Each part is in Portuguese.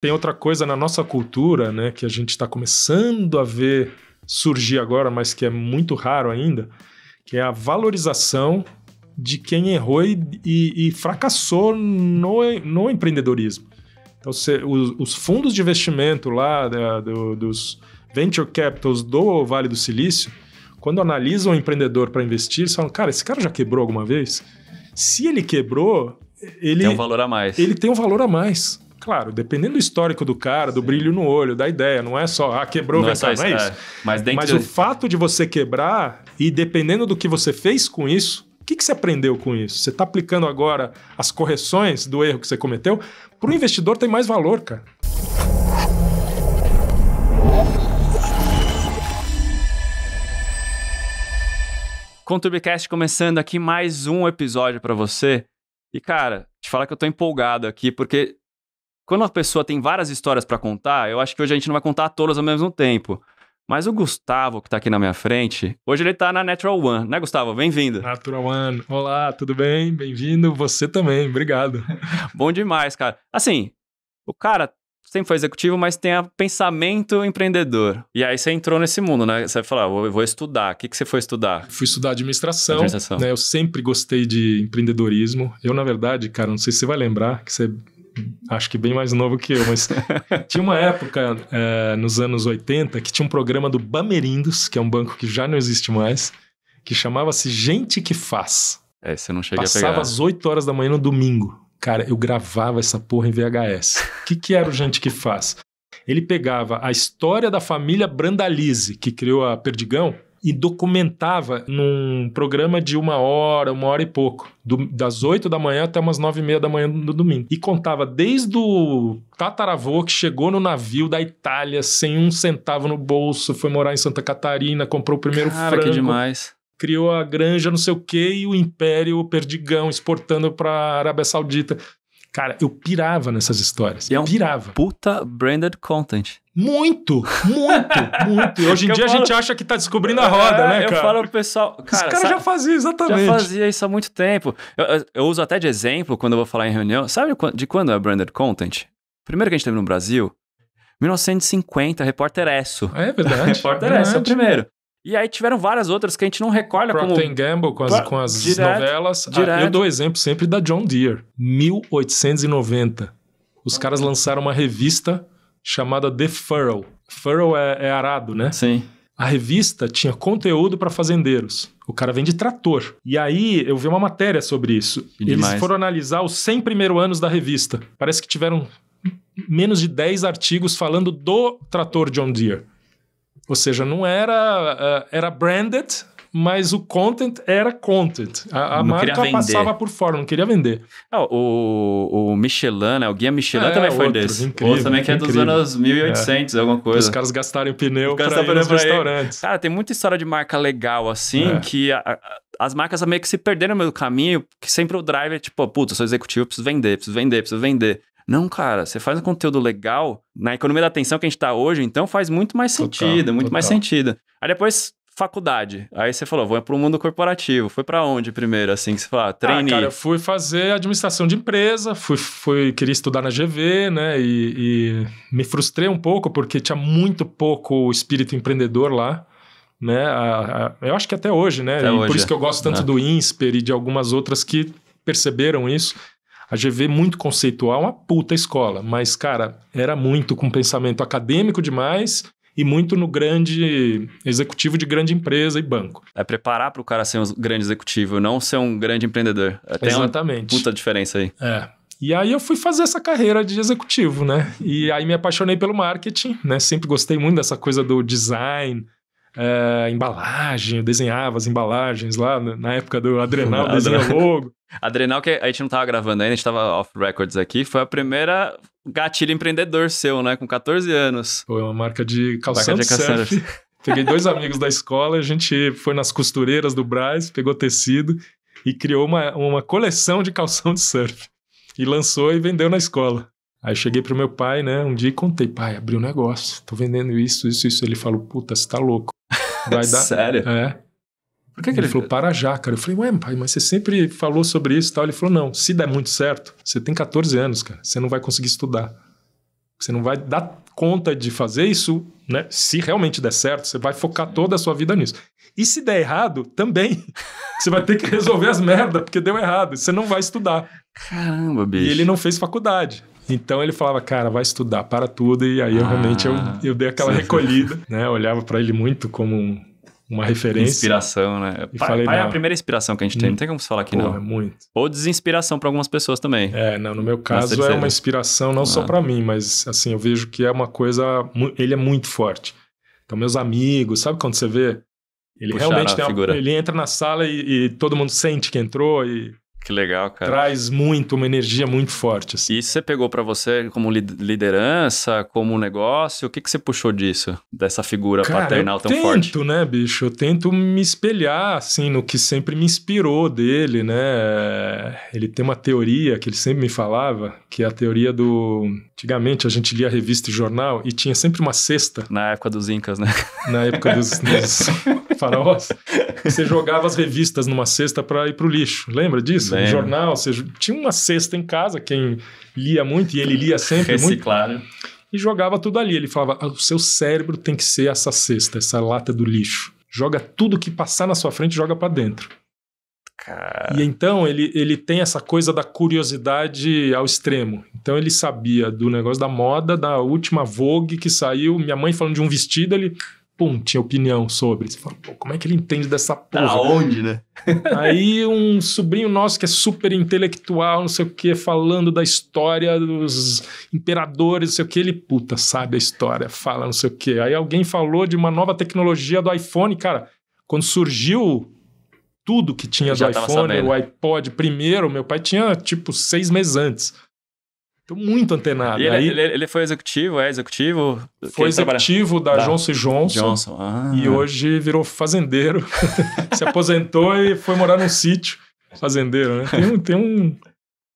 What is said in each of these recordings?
Tem outra coisa na nossa cultura, né, que a gente está começando a ver surgir agora, mas que é muito raro ainda, que é a valorização de quem errou e fracassou no empreendedorismo. Então, os fundos de investimento lá dos venture capitals do Vale do Silício, quando analisam o empreendedor para investir, eles falam, cara, esse cara já quebrou alguma vez? Se ele quebrou, ele tem um valor a mais. Ele tem um valor a mais. Claro, dependendo do histórico do cara, do brilho no olho, da ideia, não é só, quebrou, não é isso. Mas o fato de você quebrar e dependendo do que você fez com isso, o que você aprendeu com isso? Você está aplicando agora as correções do erro que você cometeu? Para o investidor tem mais valor, cara. Conturbicast começando aqui mais um episódio para você. E, cara, te falar que eu tô empolgado aqui, porque quando uma pessoa tem várias histórias para contar, eu acho que hoje a gente não vai contar todas ao mesmo tempo. Mas o Gustavo, que tá aqui na minha frente, hoje ele tá na Natural One, né, Gustavo? Bem-vindo. Natural One. Olá, tudo bem? Bem-vindo. Você também, obrigado. Bom demais, cara. Assim, o cara sempre foi executivo, mas tem pensamento empreendedor. E aí você entrou nesse mundo, né? Você vai falar, eu vou estudar. O que você foi estudar? Fui estudar administração. Né? Eu sempre gostei de empreendedorismo. Eu, na verdade, cara, não sei se você vai lembrar, que você... Acho que bem mais novo que eu, mas tinha uma época, nos anos 80, que tinha um programa do Bamerindos, que é um banco que já não existe mais, que chamava-se Gente que Faz. Você não cheguei a pegar. Passava às 8 horas da manhã no domingo. Cara, eu gravava essa porra em VHS. O que era o Gente que Faz? Ele pegava a história da família Brandalize, que criou a Perdigão, e documentava num programa de 1 hora e pouco, das 8 da manhã até umas 9h30 da manhã no domingo. E contava desde o tataravô que chegou no navio da Itália sem um centavo no bolso, foi morar em Santa Catarina, comprou o primeiro frango. Que demais. Criou a granja, não sei o quê, e o Império Perdigão exportando para a Arábia Saudita. Cara, eu pirava nessas histórias. Pirava. Puta branded content. Muito. E hoje em dia a gente acha que tá descobrindo a roda, né, cara? Eu falo pro pessoal... Cara, os caras já faziam, exatamente. Já fazia isso há muito tempo. Eu uso até de exemplo quando eu vou falar em reunião. Sabe de quando é branded content? Primeiro que a gente teve no Brasil, 1950, Repórter Esso. É verdade. Repórter Esso é o primeiro. E aí tiveram várias outras que a gente não recolhe como... Procter & Gamble com as novelas. Eu dou exemplo sempre da John Deere. 1890. Os caras lançaram uma revista chamada The Furrow. Furrow é arado, né? Sim. A revista tinha conteúdo para fazendeiros. O cara vende trator. E aí eu vi uma matéria sobre isso. Eles foram analisar os 100 primeiros anos da revista. Parece que tiveram menos de 10 artigos falando do trator John Deere. Ou seja, não era branded, mas o content era content. A marca passava por fora, não queria vender. O Michelin, né? O Guia Michelin também foi desse. Incrível, também que é dos anos 1800, alguma coisa. Os caras gastaram pneu para ir nos restaurantes. Cara, tem muita história de marca legal, assim, que as marcas meio que se perderam no meio do caminho, que sempre o drive é tipo, puta, eu sou executivo, eu preciso vender. Não, cara, você faz um conteúdo legal, na economia da atenção que a gente tá hoje, então faz muito mais sentido, mais sentido. Aí depois, faculdade. Aí você falou, vou pro mundo corporativo. Foi pra onde primeiro, assim, que você falou, trainee? Cara, eu fui fazer administração de empresa, queria estudar na GV, né, e me frustrei um pouco, porque tinha muito pouco espírito empreendedor lá, né, eu acho que até hoje, né, por isso que eu gosto tanto do INSPER e de algumas outras que perceberam isso. A GV muito conceitual, uma puta escola, mas, cara, era muito com pensamento acadêmico demais e muito no grande executivo de grande empresa e banco. É preparar para o cara ser um grande executivo, não ser um grande empreendedor. Tem Exatamente. Uma puta diferença aí. E aí eu fui fazer essa carreira de executivo, né? E aí me apaixonei pelo marketing, né? Sempre gostei muito dessa coisa do design, embalagem, eu desenhava as embalagens lá na época do Adrenal, desenha logo. Adrenal, que a gente não tava gravando ainda, a gente tava off records aqui, foi a primeira gatilho empreendedor seu, né? Com 14 anos. Foi uma marca de calção de surf. Peguei 2 amigos da escola, a gente foi nas costureiras do Brás, pegou tecido e criou uma coleção de calção de surf. E lançou e vendeu na escola. Aí cheguei pro meu pai, né, um dia e contei, pai, abri um negócio, tô vendendo isso. Ele falou, puta, você tá louco. Vai dar... Sério? Por que ele falou, para já, cara. Eu falei, ué, pai, mas você sempre falou sobre isso e tal. Ele falou, não, se der muito certo, você tem 14 anos, cara, você não vai conseguir estudar. Você não vai dar conta de fazer isso, né? Se realmente der certo, você vai focar toda a sua vida nisso. E se der errado, também. Você vai ter que resolver as merdas, porque deu errado. Você não vai estudar. Caramba, bicho. E ele não fez faculdade. Então ele falava, cara, vai estudar, para tudo. E aí eu dei aquela recolhida, né? Eu olhava para ele muito como uma referência. Inspiração, né? Falei, pai é a primeira inspiração que a gente tem. Não tem como você falar que não. É muito. Ou desinspiração para algumas pessoas também. Não, no meu caso é uma inspiração não só para mim, mas assim, eu vejo que é uma coisa... Ele é muito forte. Então meus amigos, sabe quando você vê? Ele realmente tem ele entra na sala e todo mundo sente que entrou e... Que legal, cara. Traz uma energia muito forte. Assim. E isso você pegou pra você como liderança, como negócio? O que você puxou disso? Dessa figura paternal tão forte? Eu tento, né, bicho? Eu tento me espelhar, assim, no que sempre me inspirou dele, né? Ele tem uma teoria que ele sempre me falava, que é a teoria do... Antigamente a gente lia revista e jornal e tinha sempre uma cesta. Na época dos incas, né? Na época dos faraós. Você jogava as revistas numa cesta para ir pro lixo. Lembra disso? No jornal, você tinha uma cesta em casa, quem lia muito, e ele lia sempre Reciclado. muito. E jogava tudo ali. Ele falava, o seu cérebro tem que ser essa cesta, essa lata do lixo. Joga tudo que passar na sua frente, joga para dentro. Cara. E então ele tem essa coisa da curiosidade ao extremo. Então ele sabia do negócio da moda, da última Vogue que saiu, minha mãe falando de um vestido, ele... tinha opinião sobre. Você fala, como é que ele entende dessa porra? Aonde, né? Aí um sobrinho nosso que é super intelectual, não sei o que, falando da história dos imperadores, não sei o que, ele, sabe a história, fala não sei o que. Aí alguém falou de uma nova tecnologia do iPhone, cara, quando surgiu tudo que tinha do iPhone, o iPod primeiro, meu pai tinha, 6 meses antes. Tô muito antenado. E ele foi executivo, Foi executivo da Johnson & Johnson. E hoje virou fazendeiro. Se aposentou e foi morar num sítio. Fazendeiro, né? Tem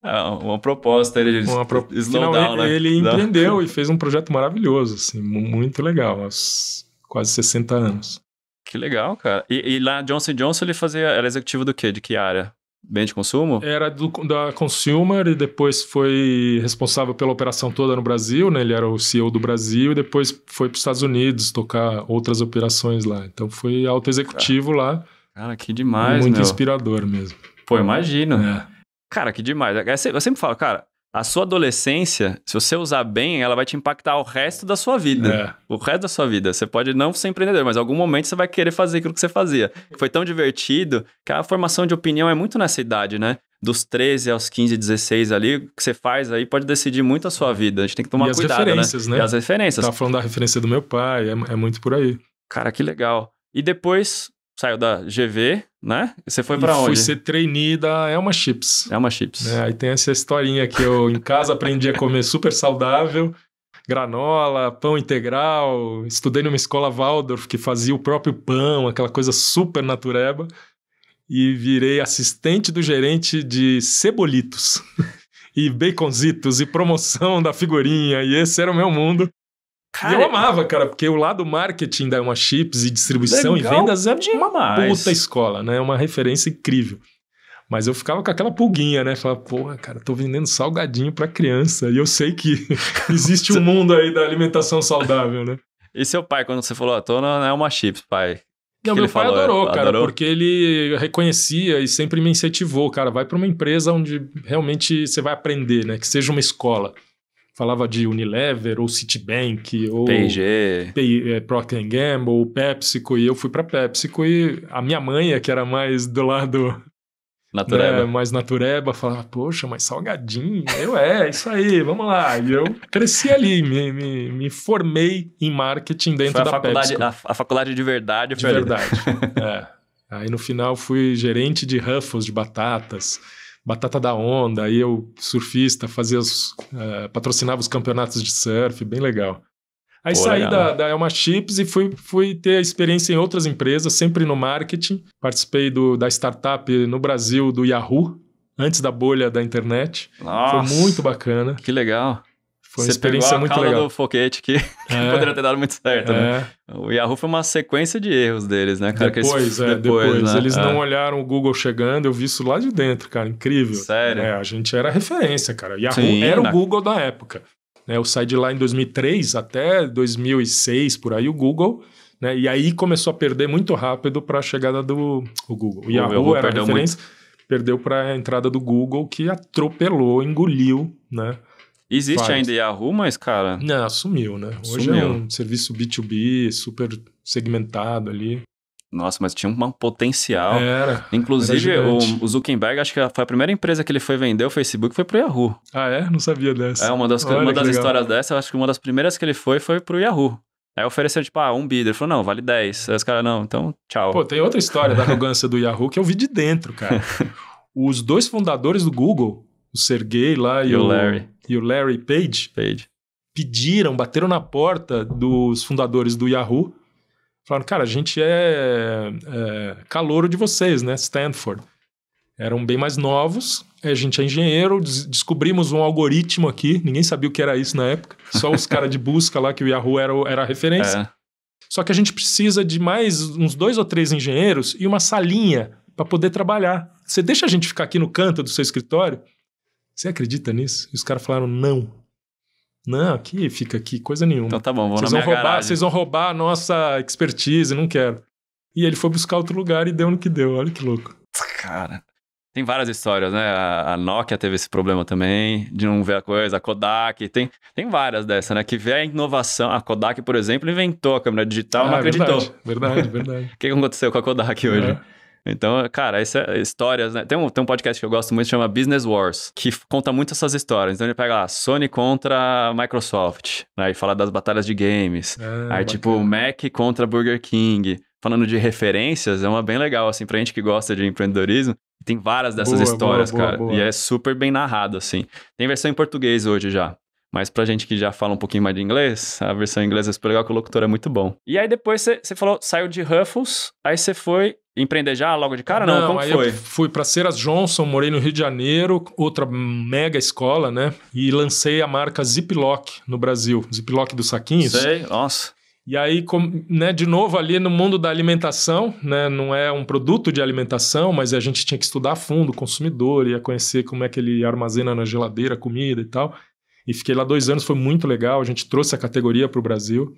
uma proposta. Ele empreendeu e fez um projeto maravilhoso, assim, muito legal, há quase 60 anos. Que legal, cara. E lá Johnson & Johnson era executivo do quê? De que área? Bem de consumo? Era da Consumer e depois foi responsável pela operação toda no Brasil, né? Ele era o CEO do Brasil e depois foi para os Estados Unidos tocar outras operações lá. Então foi alto executivo lá. Cara, que demais, muito inspirador mesmo. Pô, imagino. Cara, que demais. Eu sempre falo, cara, a sua adolescência, se você usar bem, ela vai te impactar o resto da sua vida. O resto da sua vida. Você pode não ser empreendedor, mas em algum momento você vai querer fazer aquilo que você fazia. Foi tão divertido que a formação de opinião é muito nessa idade, né? Dos 13 aos 15, 16 ali, o que você faz aí pode decidir muito a sua vida. A gente tem que tomar cuidado, né? E as referências. Tava falando da referência do meu pai, é muito por aí. Cara, que legal. E depois... Saiu da GV, né? Você foi pra onde? Fui ser trainee da Elma Chips. Elma Chips. Aí tem essa historinha que eu em casa aprendi a comer super saudável, granola, pão integral. Estudei numa escola Waldorf que fazia o próprio pão, aquela coisa super natureba. E virei assistente do gerente de cebolitos e baconzitos e promoção da figurinha. E esse era o meu mundo. Cara, e eu amava, cara, porque o lado marketing da Elma Chips e distribuição e vendas é uma puta escola, né? É uma referência incrível. Mas eu ficava com aquela pulguinha, né? Falava, porra, cara, tô vendendo salgadinho pra criança. E eu sei que existe um mundo aí da alimentação saudável, né? E seu pai, quando você falou, tô na Elma Chips, pai? Não, meu pai adorou, cara, porque ele reconhecia e sempre me incentivou, cara, vai pra uma empresa onde realmente você vai aprender, né? Que seja uma escola. Falava de Unilever, ou Citibank, ou P&G, Procter & Gamble, ou PepsiCo, e eu fui pra PepsiCo, e a minha mãe, que era mais do lado... Natureba. Né, mais natureba, falava, poxa, mas salgadinho, isso aí, vamos lá. E eu cresci ali, me formei em marketing dentro da PepsiCo. A faculdade de verdade. De verdade, Aí no final fui gerente de Ruffles, de batatas, batata da onda, aí eu, surfista, patrocinava os campeonatos de surf, bem legal. Aí saí da Elma Chips e fui ter experiência em outras empresas, sempre no marketing. Participei da startup no Brasil do Yahoo, antes da bolha da internet. Nossa, foi muito bacana. Que legal. Foi uma experiência muito legal. Você pegou a cauda do foguete que poderia ter dado muito certo, né? O Yahoo foi uma sequência de erros deles, né, cara? Depois. Né? Eles não olharam o Google chegando, eu vi isso lá de dentro, cara, incrível. Sério? A gente era referência, cara. Yahoo era o Google da época. né? Eu saí de lá em 2003 até 2006, por aí, o Google, né? E aí começou a perder muito rápido para a chegada do Google. O Yahoo era a referência, perdeu para a entrada do Google, que atropelou, engoliu, né? Existe ainda Yahoo, mas, cara... Não, sumiu, né? Hoje é um serviço B2B super segmentado ali. Nossa, mas tinha um potencial. Inclusive, o Zuckerberg, acho que foi a primeira empresa que ele foi vender, o Facebook, foi pro Yahoo. Ah, é? Não sabia dessa. Uma das histórias dessa, eu acho que uma das primeiras que ele foi pro Yahoo. Aí ofereceu, tipo, um bidder. Ele falou, não, vale 10. Aí os caras, não, então, tchau. Pô, tem outra história da arrogância do Yahoo que eu vi de dentro, cara. Os 2 fundadores do Google, o Sergey lá e o Larry Page, bateram na porta dos fundadores do Yahoo, falaram, cara, a gente é calouro de vocês, né? Stanford. Eram bem mais novos, a gente é engenheiro, descobrimos um algoritmo aqui, ninguém sabia o que era isso na época, só os caras de busca lá, que o Yahoo era a referência. Só que a gente precisa de mais uns 2 ou 3 engenheiros e uma salinha para poder trabalhar. Você deixa a gente ficar aqui no canto do seu escritório? Você acredita nisso? E os caras falaram, não, aqui, fica aqui, coisa nenhuma. Então tá bom, vamos na minha garagem. Vocês vão roubar a nossa expertise, não quero. E ele foi buscar outro lugar e deu no que deu, olha que louco. Cara, tem várias histórias, né? A Nokia teve esse problema também, de não ver a coisa, a Kodak, tem várias dessas, né? Que vê a inovação. A Kodak, por exemplo, inventou a câmera digital, não acreditou. Verdade. O que aconteceu com a Kodak hoje? Então, cara, histórias, né? Tem um podcast que eu gosto muito, chama Business Wars, que conta muito essas histórias. Então ele pega lá, Sony contra Microsoft, né? E fala das batalhas de games. Aí, tipo, Mac contra Burger King. Falando de referências, é uma bem legal, assim, pra gente que gosta de empreendedorismo. Tem várias dessas histórias, cara. Boa. E é super bem narrado, assim. Tem versão em português hoje já. Mas pra gente que já fala um pouquinho mais de inglês, a versão em inglês é super legal, que o locutor é muito bom. E aí depois você falou, saiu de Ruffles, aí você foi empreender já logo de cara? Não, como aí foi? Eu fui pra Ceras Johnson, morei no Rio de Janeiro, outra mega escola, né? E lancei a marca Ziploc no Brasil. Ziploc dos saquinhos. Sei, nossa. E aí, né, de novo, ali no mundo da alimentação, né, não é um produto de alimentação, mas a gente tinha que estudar a fundo o consumidor, ia conhecer como é que ele armazena na geladeira a comida e tal. E fiquei lá 2 anos, foi muito legal, a gente trouxe a categoria para o Brasil.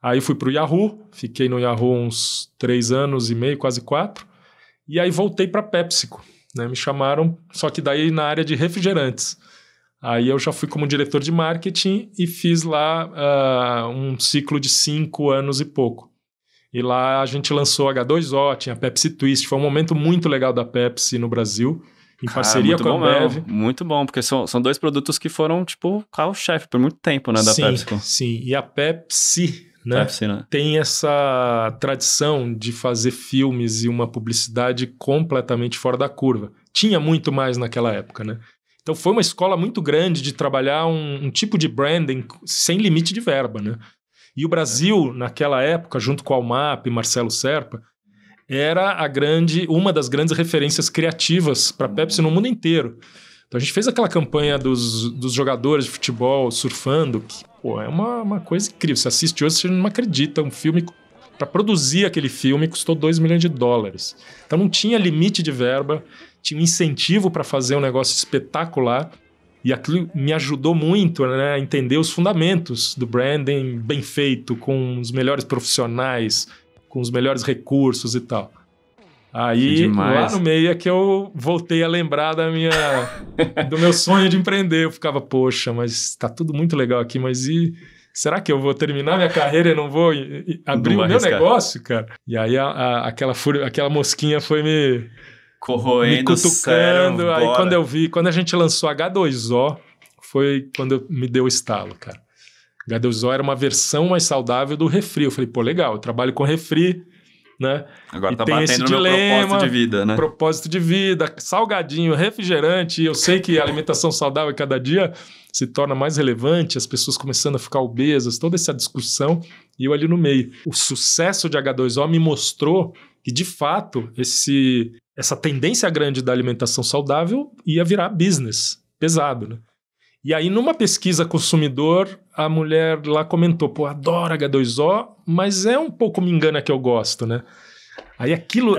Aí fui para o Yahoo, fiquei no Yahoo uns 3 anos e meio, quase 4. E aí voltei para a PepsiCo, né, me chamaram, só que daí na área de refrigerantes. Aí eu já fui como diretor de marketing e fiz lá um ciclo de 5 anos e pouco. E lá a gente lançou H2O, tinha Pepsi Twist. Foi um momento muito legal da Pepsi no Brasil, em parceria com a Ambev. Muito bom, porque são 2 produtos que foram, tipo, carro-chefe por muito tempo, né, da PepsiCo. Sim, e a Pepsi, né, tem essa tradição de fazer filmes e uma publicidade completamente fora da curva. Tinha muito mais naquela época, né? Então foi uma escola muito grande de trabalhar um tipo de branding sem limite de verba, né? E o Brasil, naquela época, junto com a Almap e Marcelo Serpa, era uma das grandes referências criativas para a Pepsi no mundo inteiro. Então a gente fez aquela campanha dos jogadores de futebol surfando, que pô, é uma coisa incrível. Você assiste hoje, você não acredita. Um filme, para produzir aquele filme, custou $2 milhões. Então não tinha limite de verba, tinha um incentivo para fazer um negócio espetacular. E aquilo me ajudou muito, né, a entender os fundamentos do branding bem feito, com os melhores profissionais, com os melhores recursos e tal. Aí, lá no meio é que eu voltei a lembrar do meu sonho de empreender. Eu ficava, poxa, mas tá tudo muito legal aqui, mas será que eu vou terminar minha carreira e não vou abrir o meu negócio, cara? E aí aquela mosquinha foi me cutucando. Aí quando a gente lançou H2O, foi quando me deu o estalo, cara. H2O era uma versão mais saudável do refri. Eu falei, pô, legal, eu trabalho com refri, né? Agora tá batendo no meu propósito de vida, né? Propósito de vida, salgadinho, refrigerante. Eu sei que a alimentação saudável cada dia se torna mais relevante, as pessoas começando a ficar obesas, toda essa discussão, e eu ali no meio. O sucesso de H2O me mostrou que, de fato, essa tendência grande da alimentação saudável ia virar business pesado, né? E aí, numa pesquisa consumidor, a mulher lá comentou, pô, adoro H2O, mas é um pouco me engana que eu gosto, né? Aí aquilo,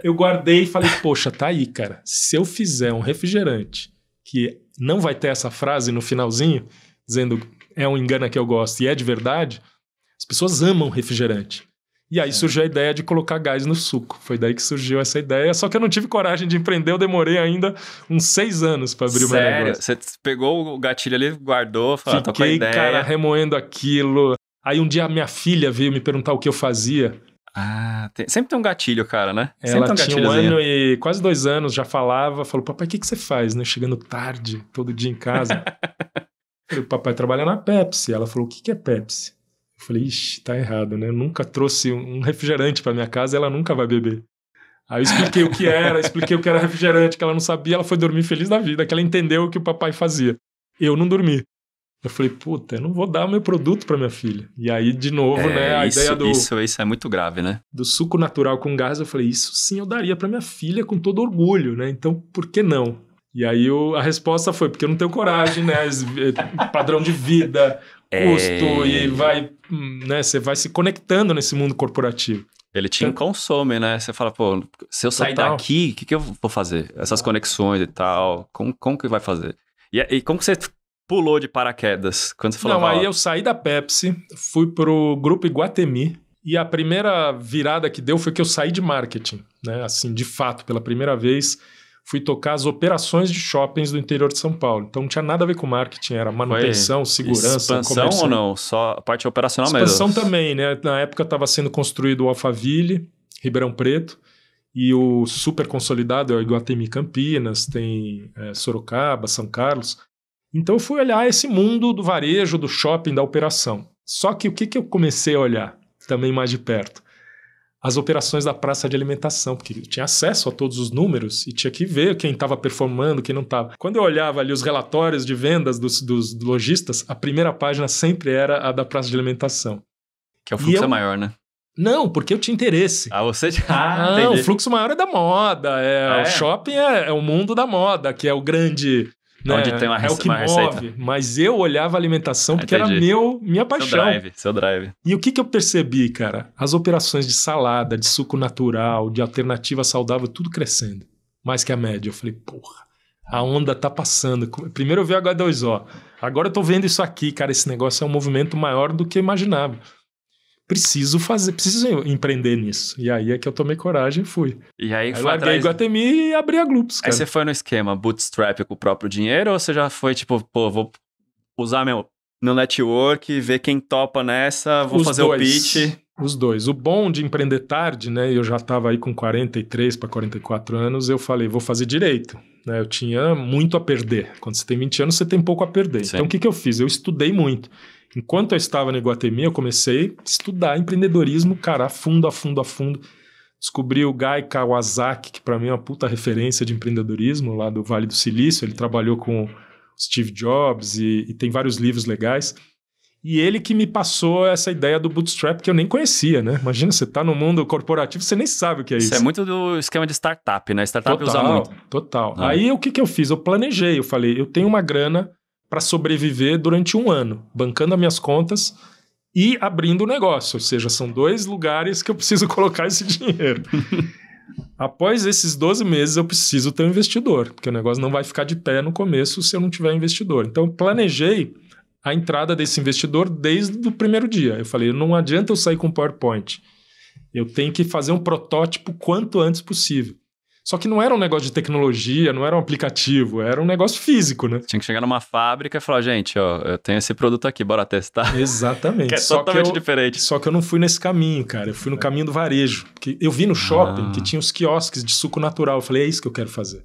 eu guardei e falei, poxa, tá aí, cara. Se eu fizer um refrigerante que não vai ter essa frase no finalzinho, dizendo é um engana que eu gosto e é de verdade, as pessoas amam refrigerante. E aí surgiu a ideia de colocar gás no suco. Foi daí que surgiu essa ideia. Só que eu não tive coragem de empreender, eu demorei ainda uns 6 anos para abrir o meu negócio. Sério? Você pegou o gatilho ali, guardou, falou, tô com a Fiquei, ideia. cara, remoendo aquilo. Aí um dia a minha filha veio me perguntar o que eu fazia. Sempre tem um gatilho, cara, né? Ela Sempre tem tinha 1 ano e quase 2 anos, já falava. Falou, papai, o que você faz, né? Chegando tarde, todo dia em casa. Falei, papai trabalha na Pepsi. Ela falou, o que é Pepsi? Eu falei, ixi, tá errado, né? Eu nunca trouxe um refrigerante pra minha casa e ela nunca vai beber. Aí eu expliquei o que era refrigerante, que ela não sabia, ela foi dormir feliz da vida, que ela entendeu o que o papai fazia. Eu não dormi. Eu falei, puta, eu não vou dar o meu produto pra minha filha. E aí, de novo, né, a ideia do... Isso é muito grave, né? Do suco natural com gás, eu falei, isso sim eu daria pra minha filha com todo orgulho, né? Então, por que não? E aí a resposta foi, porque eu não tenho coragem, né? Padrão de vida, custo, e vai, né? Você vai se conectando nesse mundo corporativo. Ele te consome, né? Você fala, pô, se eu sair daqui, o que eu vou fazer? Essas conexões e tal, como que vai fazer? E como que você pulou de paraquedas? Quando você falou, aí eu saí da Pepsi, fui pro Grupo Iguatemi, e a primeira virada que deu foi que eu saí de marketing, né? Assim, de fato, pela primeira vez, fui tocar as operações de shoppings do interior de São Paulo. Então não tinha nada a ver com marketing, era manutenção, segurança, expansão comércio. Ou não? Só a parte operacional expansão mesmo? Expansão também, né? Na época estava sendo construído o Alphaville, Ribeirão Preto, e o super consolidado é o Iguatemi Campinas, tem Sorocaba, São Carlos. Então eu fui olhar esse mundo do varejo, do shopping, da operação. Só que o que eu comecei a olhar também mais de perto? As operações da praça de alimentação, porque eu tinha acesso a todos os números e tinha que ver quem estava performando, quem não estava. Quando eu olhava ali os relatórios de vendas dos lojistas, a primeira página sempre era a da praça de alimentação. Que o fluxo é maior, né? Não, porque eu tinha interesse. Você... Não, o fluxo maior é da moda. O shopping é o mundo da moda, que é o grande... Né? Onde tem é o que move, receita. Mas eu olhava a alimentação porque era minha paixão. Seu drive. E o que eu percebi, cara? As operações de salada, de suco natural, de alternativa saudável, tudo crescendo. Mais que a média. Eu falei, porra, a onda tá passando. Primeiro eu vi H2O. Agora eu tô vendo isso aqui, cara. Esse negócio é um movimento maior do que eu imaginava. Preciso empreender nisso. E aí é que eu tomei coragem e fui. E aí foi larguei Iguatemi e abri a Gloops, cara. Aí você foi no esquema bootstrap com o próprio dinheiro ou você já foi tipo, pô, vou usar meu network, ver quem topa nessa, vou fazer o pitch? Os dois. O bom de empreender tarde, né? Eu já estava aí com 43 para 44 anos, eu falei, vou fazer direito. Né? Eu tinha muito a perder. Quando você tem 20 anos, você tem pouco a perder. Sim. Então o que eu fiz? Eu estudei muito. Enquanto eu estava no Iguatemi, eu comecei a estudar empreendedorismo, cara, a fundo. Descobri o Guy Kawasaki, que para mim é uma puta referência de empreendedorismo, lá do Vale do Silício. Ele trabalhou com Steve Jobs e tem vários livros legais. E ele que me passou essa ideia do bootstrap que eu nem conhecia, né? Imagina, você tá no mundo corporativo, você nem sabe o que é isso. Isso é muito do esquema de startup, né? Startup usa muito. Total. Aí o que eu fiz? Eu planejei, eu falei, eu tenho uma grana para sobreviver durante 1 ano, bancando as minhas contas e abrindo o negócio. Ou seja, são 2 lugares que eu preciso colocar esse dinheiro. Após esses 12 meses, eu preciso ter um investidor, porque o negócio não vai ficar de pé no começo se eu não tiver investidor. Então, eu planejei a entrada desse investidor desde o primeiro dia. Eu falei, não adianta eu sair com PowerPoint. Eu tenho que fazer um protótipo quanto antes possível. Só que não era um negócio de tecnologia, não era um aplicativo, era um negócio físico, né? Tinha que chegar numa fábrica e falar, gente, ó, eu tenho esse produto aqui, bora testar. Exatamente. Que é totalmente diferente. Só que eu não fui nesse caminho, cara. Eu fui no caminho do varejo. Porque eu vi no shopping que tinha os quiosques de suco natural. Eu falei, é isso que eu quero fazer.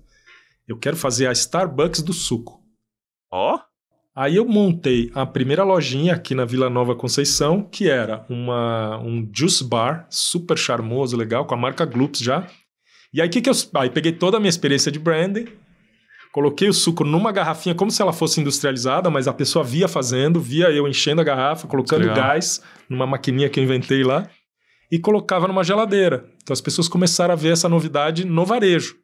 Eu quero fazer a Starbucks do suco. Ó? Aí eu montei a primeira lojinha aqui na Vila Nova Conceição, que era um juice bar super charmoso, legal, com a marca Gloops já. E aí, aí peguei toda a minha experiência de branding, coloquei o suco numa garrafinha como se ela fosse industrializada, mas a pessoa via fazendo, via eu enchendo a garrafa, colocando gás numa maquininha que eu inventei lá e colocava numa geladeira. Então as pessoas começaram a ver essa novidade no varejo.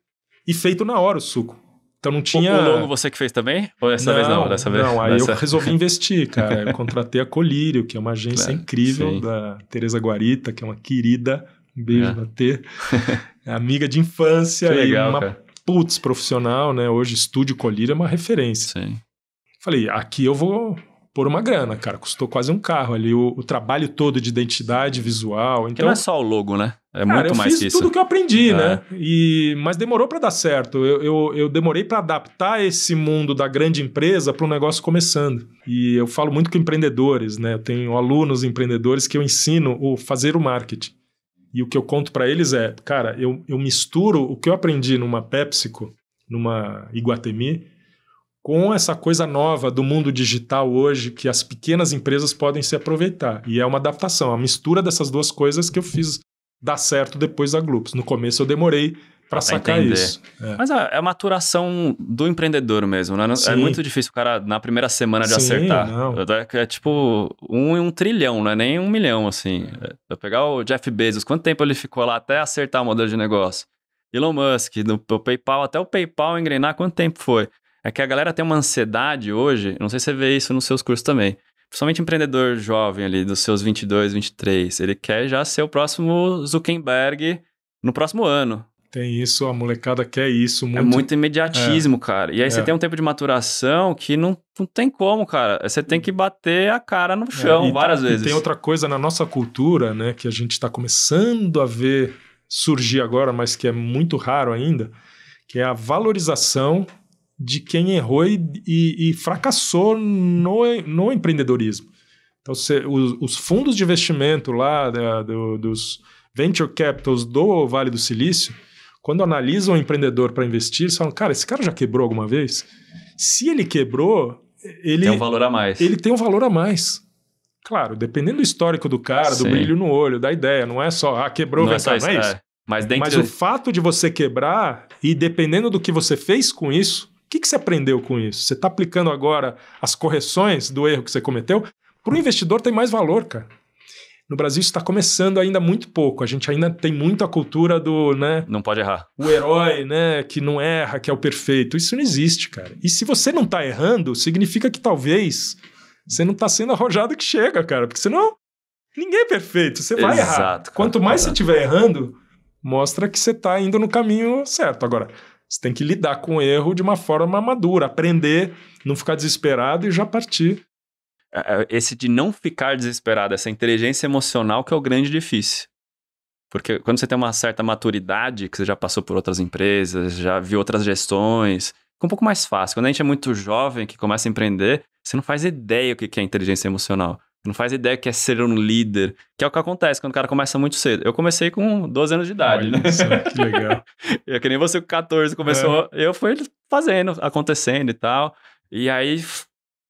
E feito na hora o suco. Então não tinha... O logo você que fez também? Ou dessa vez não? Dessa vez? Não, aí eu resolvi investir, cara. Eu contratei a Colírio, que é uma agência incrível, da Tereza Guarita, que é uma querida. Um beijo na T. Amiga de infância. Que legal, e uma cara. Profissional, né? Hoje Estúdio Colírio é uma referência. Sim. Falei, aqui eu vou por uma grana, cara. Custou quase um carro ali, o trabalho todo de identidade visual. Porque Então, não é só o logo, né? É cara, muito mais que eu isso. fiz tudo que eu aprendi, né? Mas demorou para dar certo. Eu demorei para adaptar esse mundo da grande empresa para um negócio começando. E eu falo muito com empreendedores, né? Eu tenho alunos empreendedores que eu ensino fazer o marketing. E o que eu conto para eles é, cara, eu misturo o que eu aprendi numa PepsiCo, numa Iguatemi, com essa coisa nova do mundo digital hoje, que as pequenas empresas podem se aproveitar. E é uma adaptação, a mistura dessas duas coisas que eu fiz dar certo depois da Gloops. No começo eu demorei para sacar entender. isso. Mas é a maturação do empreendedor mesmo, né? É muito difícil o cara, na primeira semana, de acertar. Não. É tipo 1 em 1 trilhão, não é nem 1 milhão, assim. Eu pegar o Jeff Bezos, quanto tempo ele ficou lá até acertar o modelo de negócio? Elon Musk, do PayPal, até o PayPal engrenar, quanto tempo foi? É que a galera tem uma ansiedade hoje, não sei se você vê isso nos seus cursos também, principalmente empreendedor jovem ali, dos seus 22, 23, ele quer já ser o próximo Zuckerberg no próximo ano. Tem isso, a molecada quer isso. É muito imediatismo, cara. E aí você tem um tempo de maturação que não tem como, cara. Você tem que bater a cara no chão várias vezes. E tem outra coisa na nossa cultura, né, que a gente está começando a ver surgir agora, mas que é muito raro ainda, que é a valorização de quem errou e fracassou no empreendedorismo. Então, os fundos de investimento lá dos venture capitals do Vale do Silício, quando analisam um empreendedor para investir, eles falam, cara, esse cara já quebrou alguma vez? Se ele quebrou, ele tem um valor a mais. Ele tem um valor a mais. Claro, dependendo do histórico do cara, do brilho no olho, da ideia, não é só, quebrou, não é isso. Mas o fato de você quebrar, e dependendo do que você fez com isso, o que você aprendeu com isso? Você está aplicando agora as correções do erro que você cometeu? Para o investidor tem mais valor, cara. No Brasil isso está começando ainda muito pouco. A gente ainda tem muito a cultura do, né? Não pode errar. O herói, né? Que não erra, que é o perfeito. Isso não existe, cara. E se você não está errando, significa que talvez você não está sendo arrojado que chega, cara. Porque senão ninguém é perfeito. Você vai errar. Cara, Quanto mais você estiver errando, mostra que você está indo no caminho certo. Agora, você tem que lidar com o erro de uma forma madura, aprender, não ficar desesperado e já partir. Esse de não ficar desesperado, essa inteligência emocional que é o grande difícil. Porque quando você tem uma certa maturidade, que você já passou por outras empresas, já viu outras gestões, fica um pouco mais fácil. Quando a gente é muito jovem, que começa a empreender, você não faz ideia o que é inteligência emocional. Não faz ideia que é ser um líder, que é o que acontece quando o cara começa muito cedo. Eu comecei com 12 anos de idade, né? Isso, que legal. É que nem você com 14 começou, eu fui fazendo, acontecendo e tal. E aí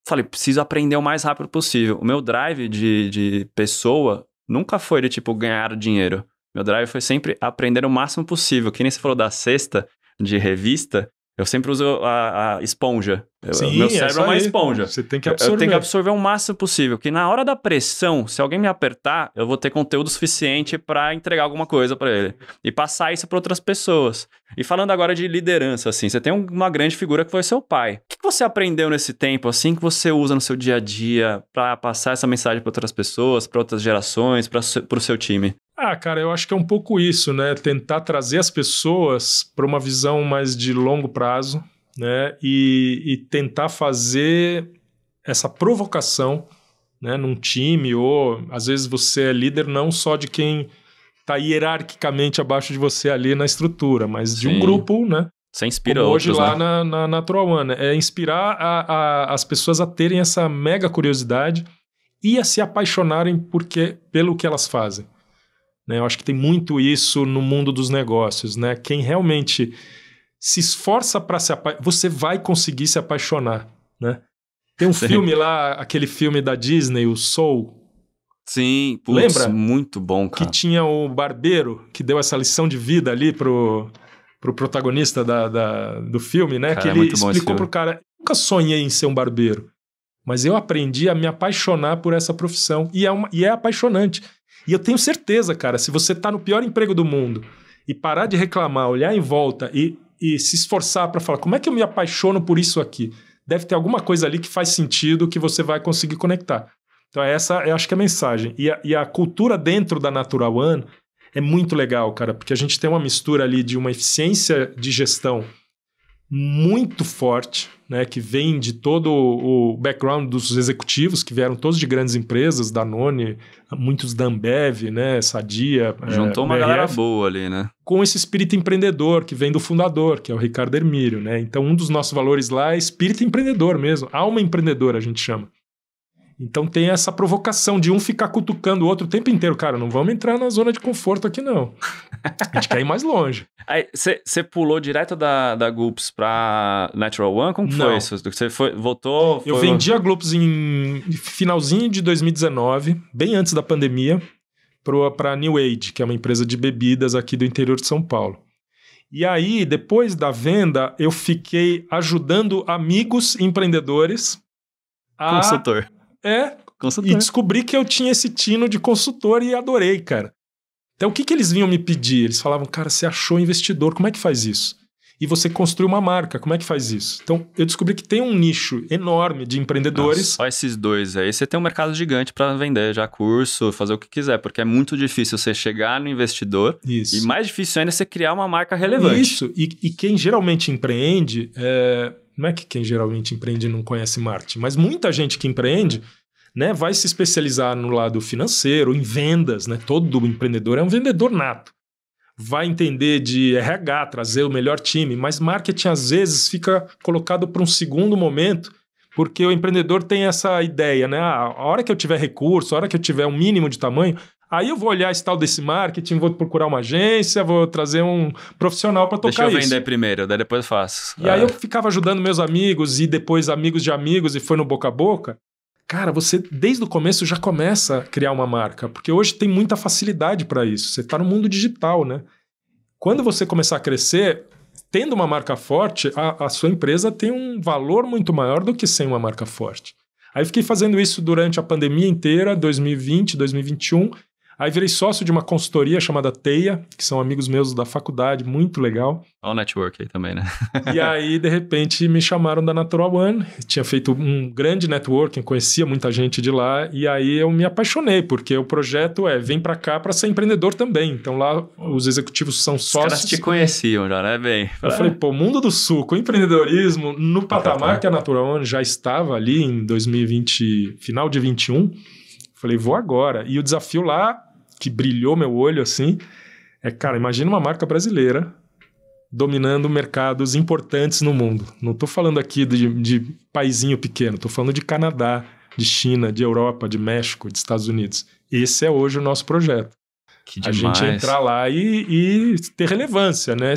falei, preciso aprender o mais rápido possível. O meu drive de pessoa nunca foi de tipo ganhar dinheiro. Meu drive foi sempre aprender o máximo possível. Que nem você falou da cesta de revista, eu sempre uso a esponja. Sim, meu cérebro é uma esponja. Você tem que absorver. Eu tenho que absorver o máximo possível. Que na hora da pressão, se alguém me apertar, eu vou ter conteúdo suficiente para entregar alguma coisa para ele. E passar isso para outras pessoas. E falando agora de liderança, assim, você tem uma grande figura que foi seu pai. O que você aprendeu nesse tempo, assim, que você usa no seu dia a dia para passar essa mensagem para outras pessoas, para outras gerações, para o seu time? Cara, eu acho que é um pouco isso, né? Tentar trazer as pessoas para uma visão mais de longo prazo, né? E tentar fazer essa provocação, né? Num time, ou às vezes você é líder não só de quem está hierarquicamente abaixo de você ali na estrutura, mas de um grupo, né? Você inspira como outros, hoje lá né? na Natural One. É inspirar as pessoas a terem essa mega curiosidade e a se apaixonarem pelo que elas fazem. Eu acho que tem muito isso no mundo dos negócios, né? Quem realmente se esforça para se apaixonar, você vai conseguir se apaixonar, né? Tem um filme lá, aquele filme da Disney, o Soul. Sim, putz, lembra? Muito bom, cara. Que tinha o barbeiro que deu essa lição de vida ali pro protagonista do filme, né? Cara, que ele explicou pro cara, nunca sonhei em ser um barbeiro, mas eu aprendi a me apaixonar por essa profissão. E é apaixonante. E eu tenho certeza, cara, se você tá no pior emprego do mundo e parar de reclamar, olhar em volta e se esforçar para falar, como é que eu me apaixono por isso aqui? Deve ter alguma coisa ali que faz sentido que você vai conseguir conectar. Então essa eu acho que é a mensagem. E a cultura dentro da Natural One é muito legal, cara, porque a gente tem uma mistura ali de uma eficiência de gestão muito forte, né, que vem de todo o background dos executivos, que vieram todos de grandes empresas, Danone, muitos da Ambev, né, Sadia, Juntou uma galera boa ali, né? Com esse espírito empreendedor que vem do fundador, que é o Ricardo Hermírio, né? Então, um dos nossos valores lá é espírito empreendedor mesmo, alma empreendedora, a gente chama. Então tem essa provocação de um ficar cutucando o outro o tempo inteiro. Cara, não vamos entrar na zona de conforto aqui, não. A gente quer ir mais longe. Aí, você pulou direto da Gulps pra Natural One? Como que foi isso? Você voltou... Eu vendi a Gulps em finalzinho de 2019, bem antes da pandemia, para New Age, que é uma empresa de bebidas aqui do interior de São Paulo. E aí, depois da venda, eu fiquei ajudando amigos empreendedores a... Consultor. E descobri que eu tinha esse tino de consultor e adorei, cara. Então, o que eles vinham me pedir? Eles falavam, cara, você achou investidor, como é que faz isso? E você construiu uma marca, como é que faz isso? Então, eu descobri que tem um nicho enorme de empreendedores. Nossa, só esses dois aí, você tem um mercado gigante para vender já curso, fazer o que quiser, porque é muito difícil você chegar no investidor. Isso. E mais difícil ainda é você criar uma marca relevante. Isso, e quem geralmente empreende... Não é que quem geralmente empreende não conhece marketing, mas muita gente que empreende, né, vai se especializar no lado financeiro, em vendas, né? Todo empreendedor é um vendedor nato. Vai entender de RH, trazer o melhor time, mas marketing às vezes fica colocado para um segundo momento, porque o empreendedor tem essa ideia, né? A hora que eu tiver recurso, a hora que eu tiver um mínimo de tamanho, aí eu vou olhar esse tal desse marketing, vou procurar uma agência, vou trazer um profissional para tocar isso. Deixa eu vender primeiro, daí depois eu faço. E aí eu ficava ajudando meus amigos e depois amigos de amigos e foi no boca a boca. Cara, você desde o começo já começa a criar uma marca, porque hoje tem muita facilidade para isso. Você está no mundo digital, né? Quando você começar a crescer, tendo uma marca forte, a sua empresa tem um valor muito maior do que sem uma marca forte. Aí eu fiquei fazendo isso durante a pandemia inteira, 2020, 2021. Aí virei sócio de uma consultoria chamada Teia, que são amigos meus da faculdade, muito legal. Olha o network aí também, né? E aí, de repente, me chamaram da Natural One. Tinha feito um grande networking, conhecia muita gente de lá. E aí eu me apaixonei, porque o projeto vem pra cá pra ser empreendedor também. Então lá os executivos são sócios. Os caras te conheciam já, né, bem? Eu falei, pô, mundo do suco, empreendedorismo, no patamar que a Natural One já estava ali em 2020, final de 21. Falei, vou agora. E o desafio lá, que brilhou meu olho assim, cara, imagina uma marca brasileira dominando mercados importantes no mundo. Não estou falando aqui de paizinho pequeno, estou falando de Canadá, de China, de Europa, de México, de Estados Unidos. Esse é hoje o nosso projeto. Que demais. A gente entrar lá e ter relevância, né?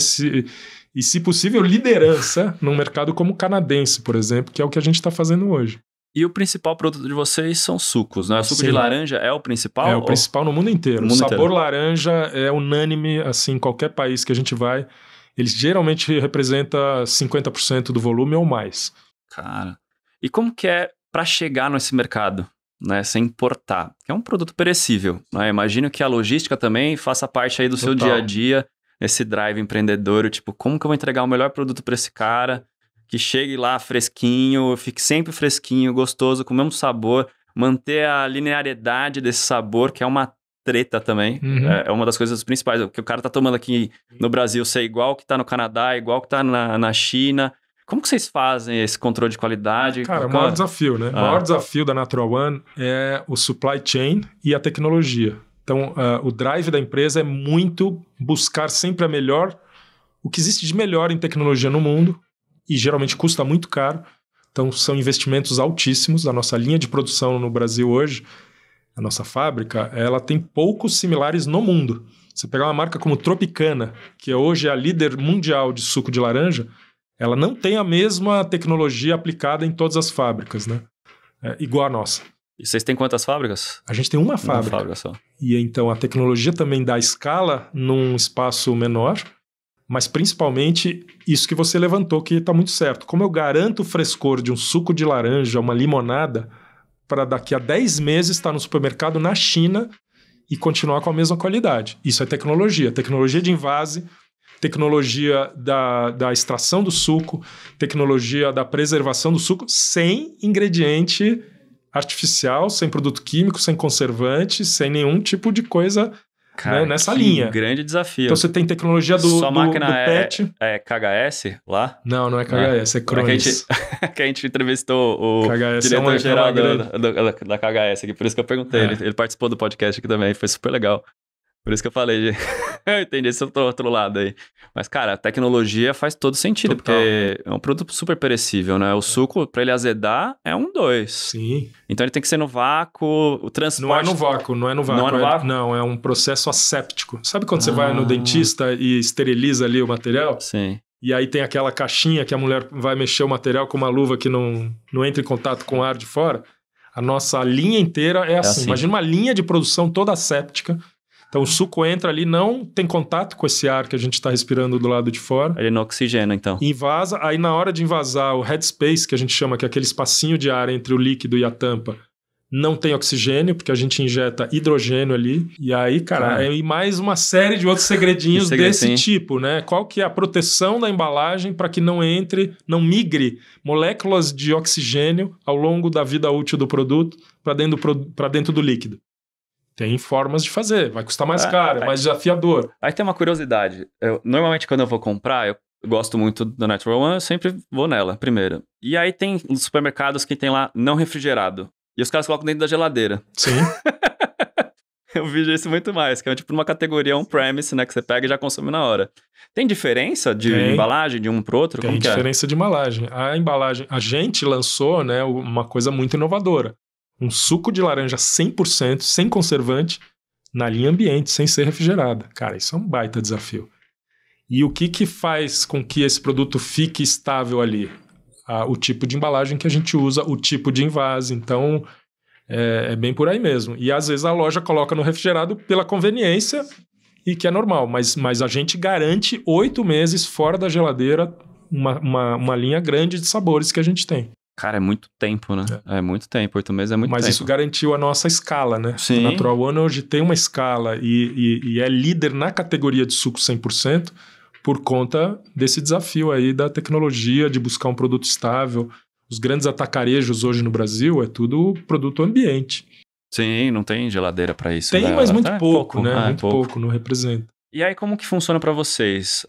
E, se possível, liderança num mercado como o canadense, por exemplo, que é o que a gente está fazendo hoje. E o principal produto de vocês são sucos, né? O suco de laranja é o principal? É o principal no mundo inteiro. O sabor laranja é unânime, assim, em qualquer país que a gente vai. Ele geralmente representa 50% do volume ou mais. Cara, e como que é para chegar nesse mercado, né? Sem importar? Que é um produto perecível, né? Imagino que a logística também faça parte aí do seu dia a dia, esse drive empreendedor, tipo, como que eu vou entregar o melhor produto para esse cara? Que chegue lá fresquinho, fique sempre fresquinho, gostoso, com o mesmo sabor, manter a linearidade desse sabor, que é uma treta também. Uhum. É uma das coisas principais. O que o cara tá tomando aqui no Brasil ser igual que tá no Canadá, igual que tá na China. Como que vocês fazem esse controle de qualidade? Cara, o maior desafio, né? O maior desafio da Natural One é o supply chain e a tecnologia. Então, o drive da empresa é muito buscar sempre o que existe de melhor em tecnologia no mundo, e geralmente custa muito caro. Então, são investimentos altíssimos. A nossa linha de produção no Brasil hoje, a nossa fábrica, ela tem poucos similares no mundo. Você pegar uma marca como Tropicana, que hoje é a líder mundial de suco de laranja, ela não tem a mesma tecnologia aplicada em todas as fábricas, né? Igual a nossa. E vocês têm quantas fábricas? A gente tem uma fábrica. Uma fábrica só. E então a tecnologia também dá escala num espaço menor, mas principalmente isso que você levantou, que está muito certo. Como eu garanto o frescor de um suco de laranja, uma limonada, para daqui a 10 meses estar no supermercado na China e continuar com a mesma qualidade. Isso é tecnologia. Tecnologia de envase, tecnologia da extração do suco, tecnologia da preservação do suco, sem ingrediente artificial, sem produto químico, sem conservante, sem nenhum tipo de coisa Cara, né, nessa que linha. grande desafio. Então você tem tecnologia do máquina PET. É KHS lá? Não é KHS, é Kronos. Que a gente entrevistou o KHS diretor-geral grande... da KHS aqui, por isso que eu perguntei. Ele participou do podcast aqui também, foi super legal. Por isso que eu falei, eu entendi esse outro lado aí. Mas, cara, a tecnologia faz todo sentido, total, porque é um produto super perecível, né? O suco, pra ele azedar, é 2. Sim. Então ele tem que ser no vácuo, o transporte... Não é no vácuo. Não, é um processo asséptico. Sabe quando você vai no dentista e esteriliza ali o material? Sim. E aí tem aquela caixinha que a mulher vai mexer o material com uma luva que não entra em contato com o ar de fora? A nossa linha inteira é assim. Imagina uma linha de produção toda asséptica. Então o suco entra ali, não tem contato com esse ar que a gente está respirando do lado de fora. Ele não oxigena, então. Invasa, aí na hora de invasar o headspace, que a gente chama, que é aquele espacinho de ar entre o líquido e a tampa, não tem oxigênio, porque a gente injeta hidrogênio ali. E aí, cara, e mais uma série de outros segredinhos desse tipo, né? Qual que é a proteção da embalagem para que não migre moléculas de oxigênio ao longo da vida útil do produto para dentro do líquido? Tem formas de fazer, vai custar mais caro, é mais desafiador. Aí tem uma curiosidade. Normalmente, quando eu vou comprar, eu gosto muito da Natural One, eu sempre vou nela, primeiro. E aí tem os supermercados que tem lá não refrigerado. E os caras colocam dentro da geladeira. Sim. Eu vejo isso muito mais, que é tipo uma categoria on-premise, né? Que você pega e já consome na hora. Tem diferença de embalagem de um pro outro? Tem diferença de embalagem. A embalagem, a gente lançou, né, uma coisa muito inovadora. Um suco de laranja 100%, sem conservante, na linha ambiente, sem ser refrigerada. Cara, isso é um baita desafio. E o que faz com que esse produto fique estável ali? O tipo de embalagem que a gente usa, o tipo de envase. Então, é bem por aí mesmo. E às vezes a loja coloca no refrigerado pela conveniência, e que é normal. Mas a gente garante 8 meses fora da geladeira uma linha grande de sabores que a gente tem. Cara, é muito tempo, né? É muito tempo, 8 meses é muito tempo. Mas isso garantiu a nossa escala, né? Sim. A Natural One hoje tem uma escala e é líder na categoria de suco 100% por conta desse desafio aí da tecnologia, de buscar um produto estável. Os grandes atacarejos hoje no Brasil é tudo produto ambiente. Sim, não tem geladeira para isso. Tem, mas muito pouco, né? Muito pouco, não representa. E aí, como que funciona para vocês?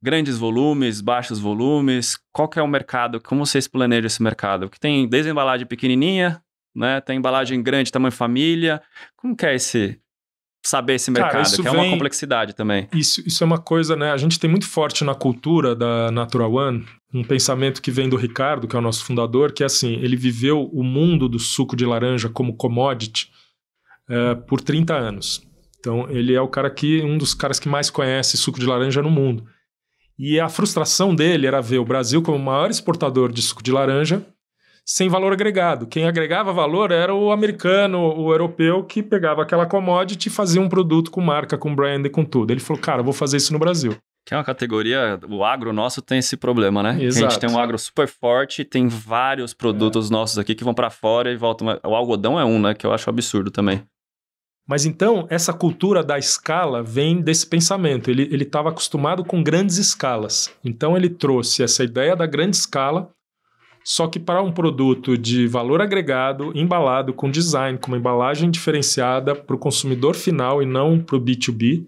Grandes volumes, baixos volumes, qual que é o mercado, como vocês planejam esse mercado? Porque tem desde a embalagem pequenininha, né, tem embalagem grande, tamanho família, como que é saber esse mercado, que é uma complexidade também? Isso é uma coisa, né, a gente tem muito forte na cultura da Natural One, um pensamento que vem do Ricardo, que é o nosso fundador, que é assim, ele viveu o mundo do suco de laranja como commodity por 30 anos. Então, ele é um dos caras que mais conhece suco de laranja no mundo. E a frustração dele era ver o Brasil como o maior exportador de suco de laranja sem valor agregado. Quem agregava valor era o americano, o europeu, que pegava aquela commodity e fazia um produto com marca, com brand e com tudo. Ele falou, cara, eu vou fazer isso no Brasil. Que é uma categoria, o agro nosso tem esse problema, né? Exato. A gente tem um agro super forte, tem vários produtos nossos aqui que vão para fora e voltam. O algodão é né? Que eu acho absurdo também. Mas então, essa cultura da escala vem desse pensamento. Ele estava acostumado com grandes escalas. Então, ele trouxe essa ideia da grande escala, só que para um produto de valor agregado, embalado, com design, com uma embalagem diferenciada para o consumidor final e não para o B2B.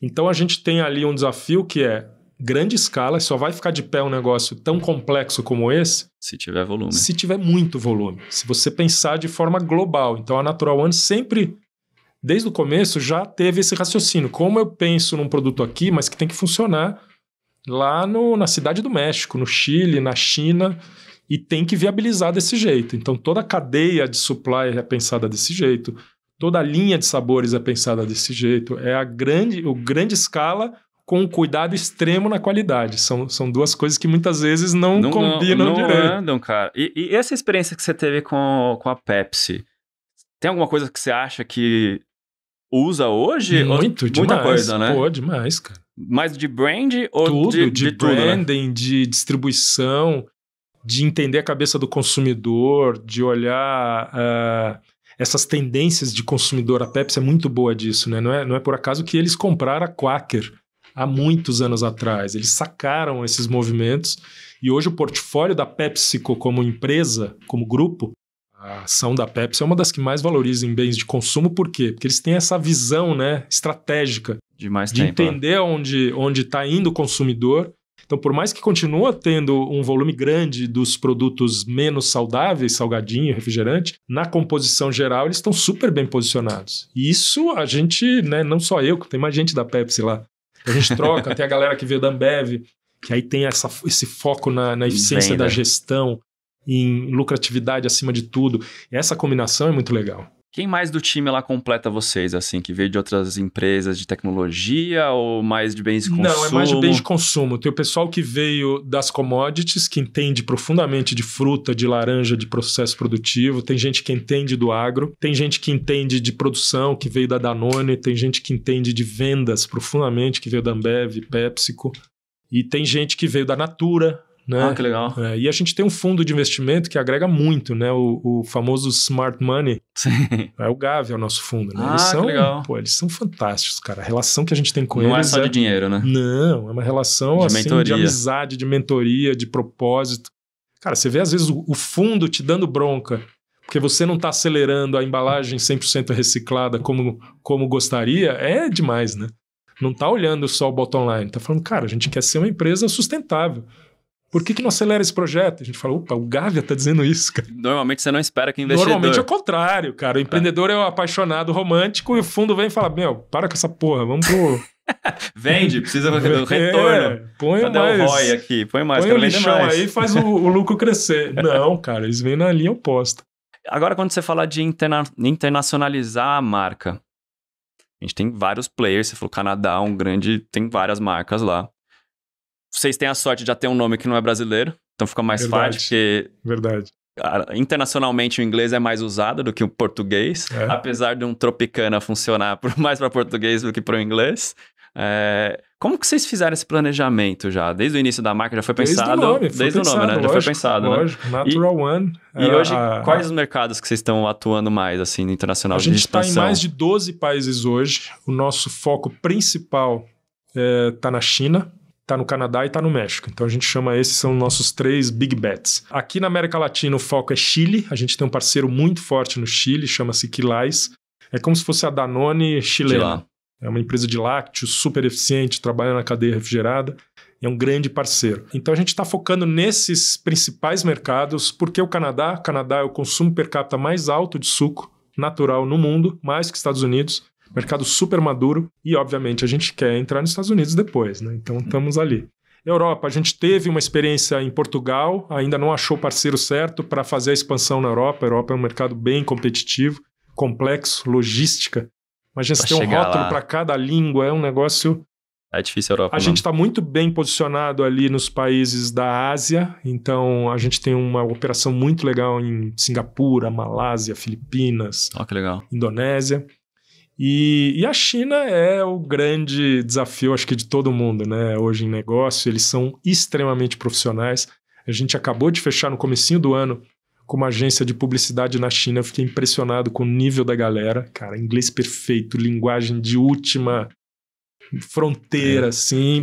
Então, a gente tem ali um desafio que é grande escala, só vai ficar de pé um negócio tão complexo como esse se tiver volume. Se tiver muito volume. Se você pensar de forma global. Então, a Natural One sempre... Desde o começo já teve esse raciocínio. Como eu penso num produto aqui, mas que tem que funcionar lá na Cidade do México, no Chile, na China, e tem que viabilizar desse jeito. Então toda a cadeia de supply é pensada desse jeito, toda a linha de sabores é pensada desse jeito. É o grande escala com um cuidado extremo na qualidade. São duas coisas que muitas vezes não combinam direito. Não andam, cara. E essa experiência que você teve com a Pepsi, tem alguma coisa que você acha que usa hoje? Muita coisa, né? Pô, demais, cara. Mais de brand ou de branding, tudo, né? de distribuição, de entender a cabeça do consumidor, de olhar essas tendências de consumidor. A Pepsi é muito boa disso, né? Não é por acaso que eles compraram a Quaker há muitos anos atrás. Eles sacaram esses movimentos e hoje o portfólio da PepsiCo como empresa, como grupo, A ação da Pepsi é uma das que mais valoriza em bens de consumo, por quê? Porque eles têm essa visão, né, estratégica De mais de tempo. entender onde está indo o consumidor. Então, por mais que continue tendo um volume grande dos produtos menos saudáveis, salgadinho, refrigerante, na composição geral eles estão super bem posicionados. E isso a gente, né, não só eu, tem mais gente da Pepsi lá. A gente troca, tem a galera que veio da Ambev, que aí tem esse foco na eficiência da gestão, em lucratividade acima de tudo. E essa combinação é muito legal. Quem mais do time lá completa vocês, assim, que veio de outras empresas de tecnologia ou mais de bens de consumo? Não, é mais de bens de consumo. Tem o pessoal que veio das commodities, que entende profundamente de fruta, de laranja, de processo produtivo. Tem gente que entende do agro. Tem gente que entende de produção, que veio da Danone. Tem gente que entende de vendas profundamente, que veio da Ambev, PepsiCo. E tem gente que veio da Natura, né? Ah, que legal. E a gente tem um fundo de investimento que agrega muito, né? O famoso Smart Money. Sim. É o Gavi, é o nosso fundo, né? Que legal. Eles são fantásticos, cara. A relação que a gente tem com eles... Não é só de dinheiro, né? Não, é uma relação assim, mentoria. de amizade, de mentoria, de propósito. Cara, você vê às vezes o fundo te dando bronca, porque você não está acelerando a embalagem 100% reciclada como gostaria, é demais, né? Não está olhando só o bottom line, está falando, cara, a gente quer ser uma empresa sustentável. Por que não acelera esse projeto? A gente fala, opa, o Gávea tá dizendo isso, cara. Normalmente você não espera que o investidor... Normalmente é o contrário, cara. O empreendedor é o apaixonado, romântico, e o fundo vem e fala, para com essa porra, vamos pro... Vende, precisa do retorno. Põe Cadê mais, o ROI aqui? Põe mais, põe quero o vender lixão mais. aí e faz o lucro crescer. Não, cara, eles vêm na linha oposta. Agora, quando você fala de internacionalizar a marca, a gente tem vários players, você falou Canadá, um grande, tem várias marcas lá. Vocês têm a sorte de já ter um nome que não é brasileiro, então fica mais fácil, porque... Verdade. Internacionalmente o inglês é mais usado do que o português, apesar de um Tropicana funcionar mais para português do que para o inglês. Como que vocês fizeram esse planejamento já? Desde o início da marca já foi pensado? Desde o nome, né? Já foi pensado, lógico, né? Natural One. E hoje, quais os mercados que vocês estão atuando mais, assim, no internacional de expansão? A gente está em mais de 12 países hoje. O nosso foco principal está na China, está no Canadá e está no México. Então a gente chama, esses são nossos 3 big bets. Aqui na América Latina o foco é Chile. A gente tem um parceiro muito forte no Chile, chama-se Quilais. É como se fosse a Danone chilena. É uma empresa de lácteos super eficiente, trabalha na cadeia refrigerada. É um grande parceiro. Então a gente está focando nesses principais mercados, porque o Canadá é o consumo per capita mais alto de suco natural no mundo, mais que Estados Unidos. Mercado super maduro e, obviamente, a gente quer entrar nos Estados Unidos depois, né? Então, estamos ali. Europa, a gente teve uma experiência em Portugal, ainda não achou o parceiro certo para fazer a expansão na Europa. A Europa é um mercado bem competitivo, complexo, logística. Imagina, você tem um rótulo para cada língua, é um negócio... É difícil a Europa. A gente está muito bem posicionado ali nos países da Ásia, então a gente tem uma operação muito legal em Singapura, Malásia, Filipinas, que legal. Indonésia. E a China é o grande desafio, acho que de todo mundo, né? Hoje em negócio, eles são extremamente profissionais. A gente acabou de fechar no comecinho do ano com uma agência de publicidade na China. Eu fiquei impressionado com o nível da galera. Cara, inglês perfeito, linguagem de última fronteira, assim.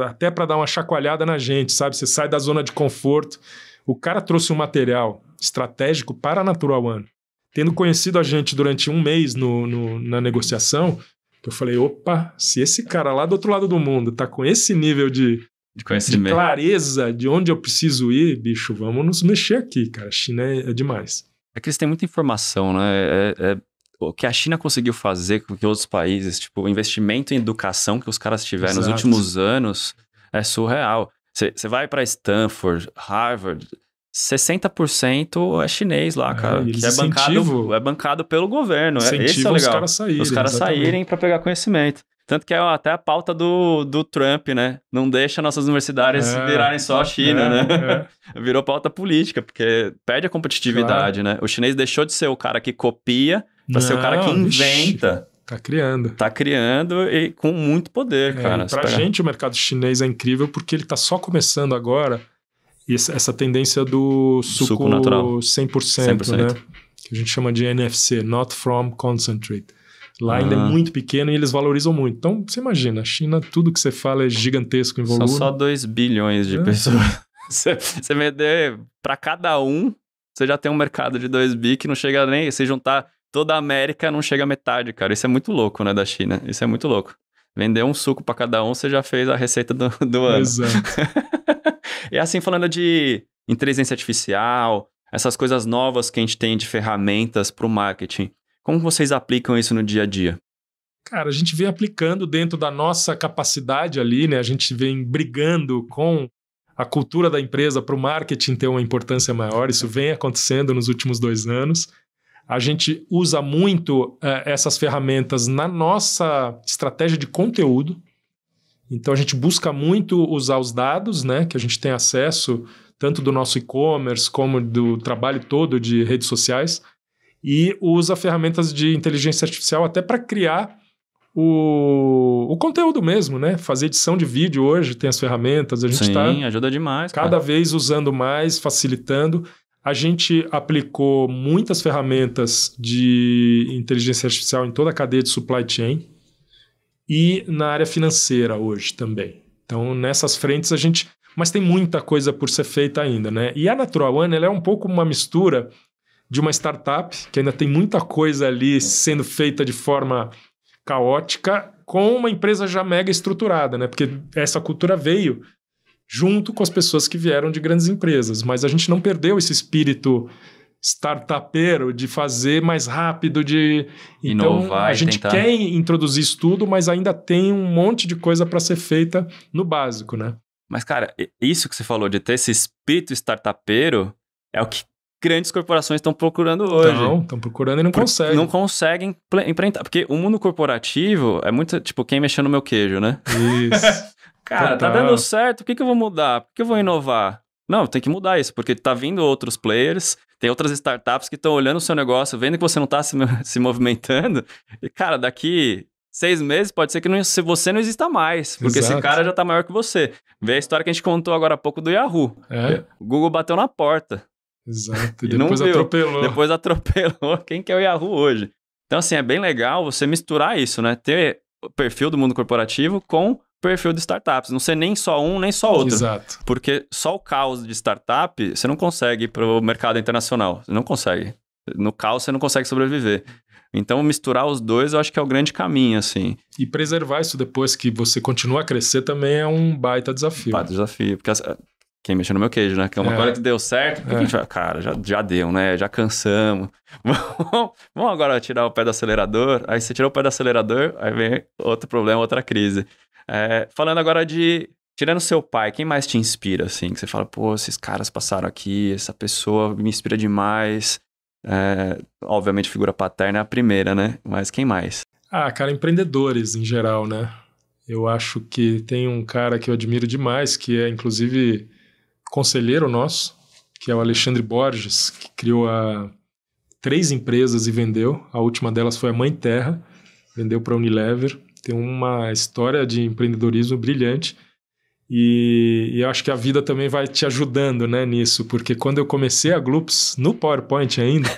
Até para dar uma chacoalhada na gente, sabe? Você sai da zona de conforto. O cara trouxe um material estratégico para a Natural One. Tendo conhecido a gente durante um mês na negociação, eu falei, opa, se esse cara lá do outro lado do mundo tá com esse nível de clareza de onde eu preciso ir, bicho, vamos nos mexer aqui, cara. A China é demais. É que eles têm muita informação, né? O que a China conseguiu fazer com que outros países, tipo, o investimento em educação que os caras tiveram nos últimos anos é surreal. Você vai para Stanford, Harvard... 60% é chinês lá, cara. Que é bancado pelo governo. Esse é legal. Os caras saírem para pegar conhecimento. Tanto que é até a pauta do Trump, né? Não deixa nossas universidades virarem só a China, né? Virou pauta política, porque perde a competitividade, né? O chinês deixou de ser o cara que copia para ser o cara que inventa. Tá criando e com muito poder, cara. Pra gente, o mercado chinês é incrível porque ele tá só começando agora. E essa tendência do suco natural 100%, né? Que a gente chama de NFC, Not From Concentrate. Lá ainda é muito pequeno e eles valorizam muito. Então, você imagina, a China, tudo que você fala é gigantesco em volume. São só 2 bilhões de pessoas. Você vender para cada um, você já tem um mercado de 2 bi que não chega nem... Se juntar toda a América, não chega a metade, cara. Isso é muito louco, né, da China. Isso é muito louco. Vender um suco pra cada um, você já fez a receita do ano. Exato. E assim, falando de inteligência artificial, essas coisas novas que a gente tem de ferramentas pro marketing, como vocês aplicam isso no dia a dia? Cara, a gente vem aplicando dentro da nossa capacidade ali, né? A gente vem brigando com a cultura da empresa para o marketing ter uma importância maior. Isso vem acontecendo nos últimos 2 anos. A gente usa muito essas ferramentas na nossa estratégia de conteúdo. Então, a gente busca muito usar os dados, né? Que a gente tem acesso tanto do nosso e-commerce como do trabalho todo de redes sociais. E usa ferramentas de inteligência artificial até para criar o conteúdo mesmo, né? Fazer edição de vídeo hoje, tem as ferramentas, a gente está... Sim, ajuda demais. Cada vez usando mais, facilitando. A gente aplicou muitas ferramentas de inteligência artificial em toda a cadeia de supply chain e na área financeira hoje também. Então, nessas frentes a gente... Mas tem muita coisa por ser feita ainda, né? E a Natural One, ela é um pouco uma mistura de uma startup, que ainda tem muita coisa ali sendo feita de forma caótica, com uma empresa já mega estruturada, né? Porque essa cultura veio junto com as pessoas que vieram de grandes empresas, mas a gente não perdeu esse espírito startupeiro de fazer mais rápido, de... Então, inovar, a gente tentar... quer introduzir isso tudo, mas ainda tem um monte de coisa para ser feita no básico, né? Mas, cara, isso que você falou de ter esse espírito startupeiro é o que grandes corporações estão procurando hoje. Estão procurando e não conseguem. Não conseguem implementar. Porque o mundo corporativo é muito, tipo, quem mexeu no meu queijo, né? Isso. Cara, tá dando certo, por que eu vou mudar? Por que eu vou inovar? Não, tem que mudar isso, porque tá vindo outros players, tem outras startups que estão olhando o seu negócio, vendo que você não tá se movimentando. E, cara, daqui 6 meses pode ser que você não exista mais, porque esse cara já tá maior que você. Vê a história que a gente contou agora há pouco do Yahoo. O Google bateu na porta. Exato, e depois atropelou. Depois atropelou quem que é o Yahoo hoje. Então, assim, é bem legal você misturar isso, né? Ter o perfil do mundo corporativo com o perfil de startups. Não ser nem só um, nem só outro. Exato. Porque só o caos de startup, você não consegue ir para o mercado internacional. Você não consegue. No caos, você não consegue sobreviver. Então, misturar os dois, eu acho que é o grande caminho, assim. E preservar isso depois que você continua a crescer também é um baita desafio. Baita desafio, porque... Quem mexeu no meu queijo, né? Que é uma coisa que deu certo. Por que a gente vai... Cara, já deu, né? Já cansamos. Vamos agora tirar o pé do acelerador. Aí você tirou o pé do acelerador, aí vem outro problema, outra crise. Falando agora de... Tirando seu pai, quem mais te inspira, assim? Que você fala, pô, esses caras passaram aqui, essa pessoa me inspira demais. Obviamente, figura paterna é a primeira, né? Mas quem mais? Cara, empreendedores em geral, né? Eu acho que tem um cara que eu admiro demais, que é, inclusive... conselheiro nosso, que é o Alexandre Borges, que criou 3 empresas e vendeu. A última delas foi a Mãe Terra, vendeu para a Unilever. Tem uma história de empreendedorismo brilhante e eu acho que a vida também vai te ajudando, né, nisso, porque quando eu comecei a Gloops, no PowerPoint ainda,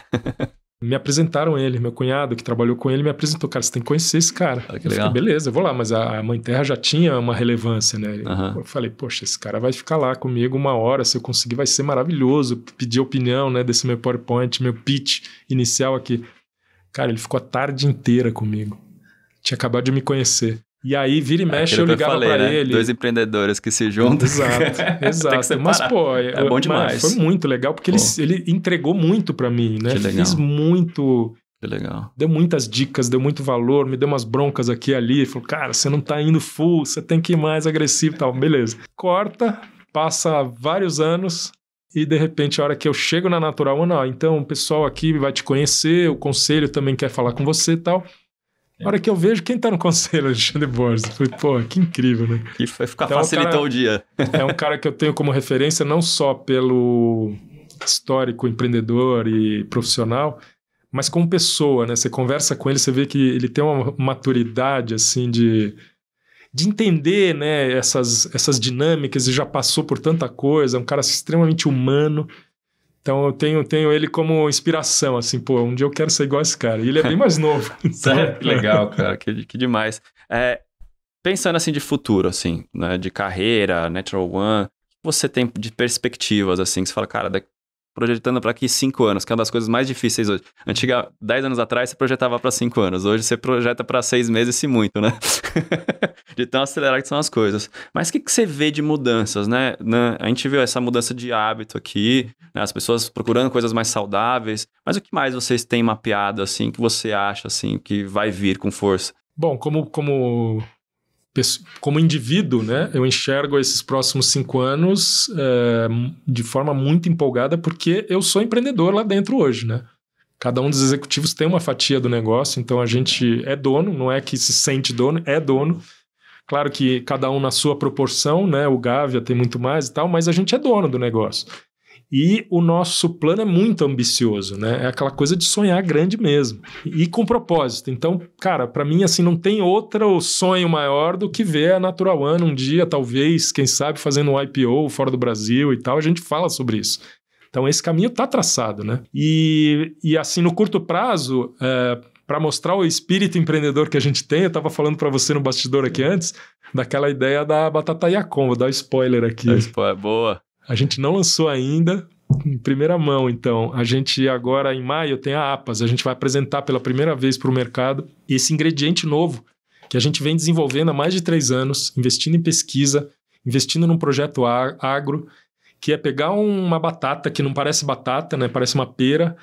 me apresentaram ele, meu cunhado que trabalhou com ele me apresentou, cara, você tem que conhecer esse cara. Eu falei, beleza, eu vou lá, mas a Mãe Terra já tinha uma relevância, né? Eu falei, poxa, esse cara vai ficar lá comigo 1 hora, se eu conseguir vai ser maravilhoso, pedir opinião, né, desse meu PowerPoint, meu pitch inicial aqui. Cara, ele ficou a tarde inteira comigo. Tinha acabado de me conhecer. E aí, vira e mexe, eu ligava pra ele. 2 empreendedores que se juntam. Exato. Mas, pô, é bom demais. Foi muito legal, porque ele entregou muito pra mim, né? Fiz muito... Que legal. Deu muitas dicas, deu muito valor, me deu umas broncas aqui e ali. Falou, cara, você não tá indo full, você tem que ir mais agressivo e tal. Beleza. Corta, passa vários anos e, de repente, a hora que eu chego na Natural One, então o pessoal aqui vai te conhecer, o conselho também quer falar com você e tal. A hora que eu vejo quem tá no conselho, Alexandre Borges. Eu falei, pô, que incrível, né? E facilitou o dia. É um cara que eu tenho como referência não só pelo histórico empreendedor e profissional, mas como pessoa, né? Você conversa com ele, você vê que ele tem uma maturidade, assim, de entender, né, essas dinâmicas e já passou por tanta coisa. É um cara extremamente humano. Então eu tenho ele como inspiração, assim, pô, um dia eu quero ser igual a esse cara. E ele é bem mais novo. Então... Que legal, cara, que demais. Pensando assim de futuro, assim, né, de carreira, Natural One, o que você tem de perspectivas, assim, que você fala, cara, projetando para aqui 5 anos, que é uma das coisas mais difíceis hoje. 10 anos atrás, você projetava para 5 anos. Hoje, você projeta para 6 meses, se muito, né? De tão acelerado que são as coisas. Mas o que você vê de mudanças, né? A gente viu essa mudança de hábito aqui, né? As pessoas procurando coisas mais saudáveis. Mas o que mais vocês têm mapeado, assim, que você acha, assim, que vai vir com força? Bom, como indivíduo, né, eu enxergo esses próximos 5 anos de forma muito empolgada, porque eu sou empreendedor lá dentro hoje, né? Cada um dos executivos tem uma fatia do negócio, então a gente é dono, não é que se sente dono, é dono. Claro que cada um na sua proporção, né? O Gávea tem muito mais e tal, mas a gente é dono do negócio. E o nosso plano é muito ambicioso, né? É aquela coisa de sonhar grande mesmo. E com propósito. Então, cara, para mim, assim, não tem outro sonho maior do que ver a Natural One um dia, talvez, quem sabe, fazendo um IPO fora do Brasil e tal. A gente fala sobre isso. Então, esse caminho tá traçado, né? E assim, no curto prazo, para mostrar o espírito empreendedor que a gente tem, eu estava falando para você no bastidor aqui antes, daquela ideia da batata Yacon. Vou dar um spoiler aqui. Boa. A gente não lançou ainda, em primeira mão, então. A gente agora, em maio, tem a APAS. A gente vai apresentar pela primeira vez para o mercado esse ingrediente novo que a gente vem desenvolvendo há mais de 3 anos, investindo em pesquisa, investindo num projeto agro, que é pegar uma batata que não parece batata, né? Parece uma pera,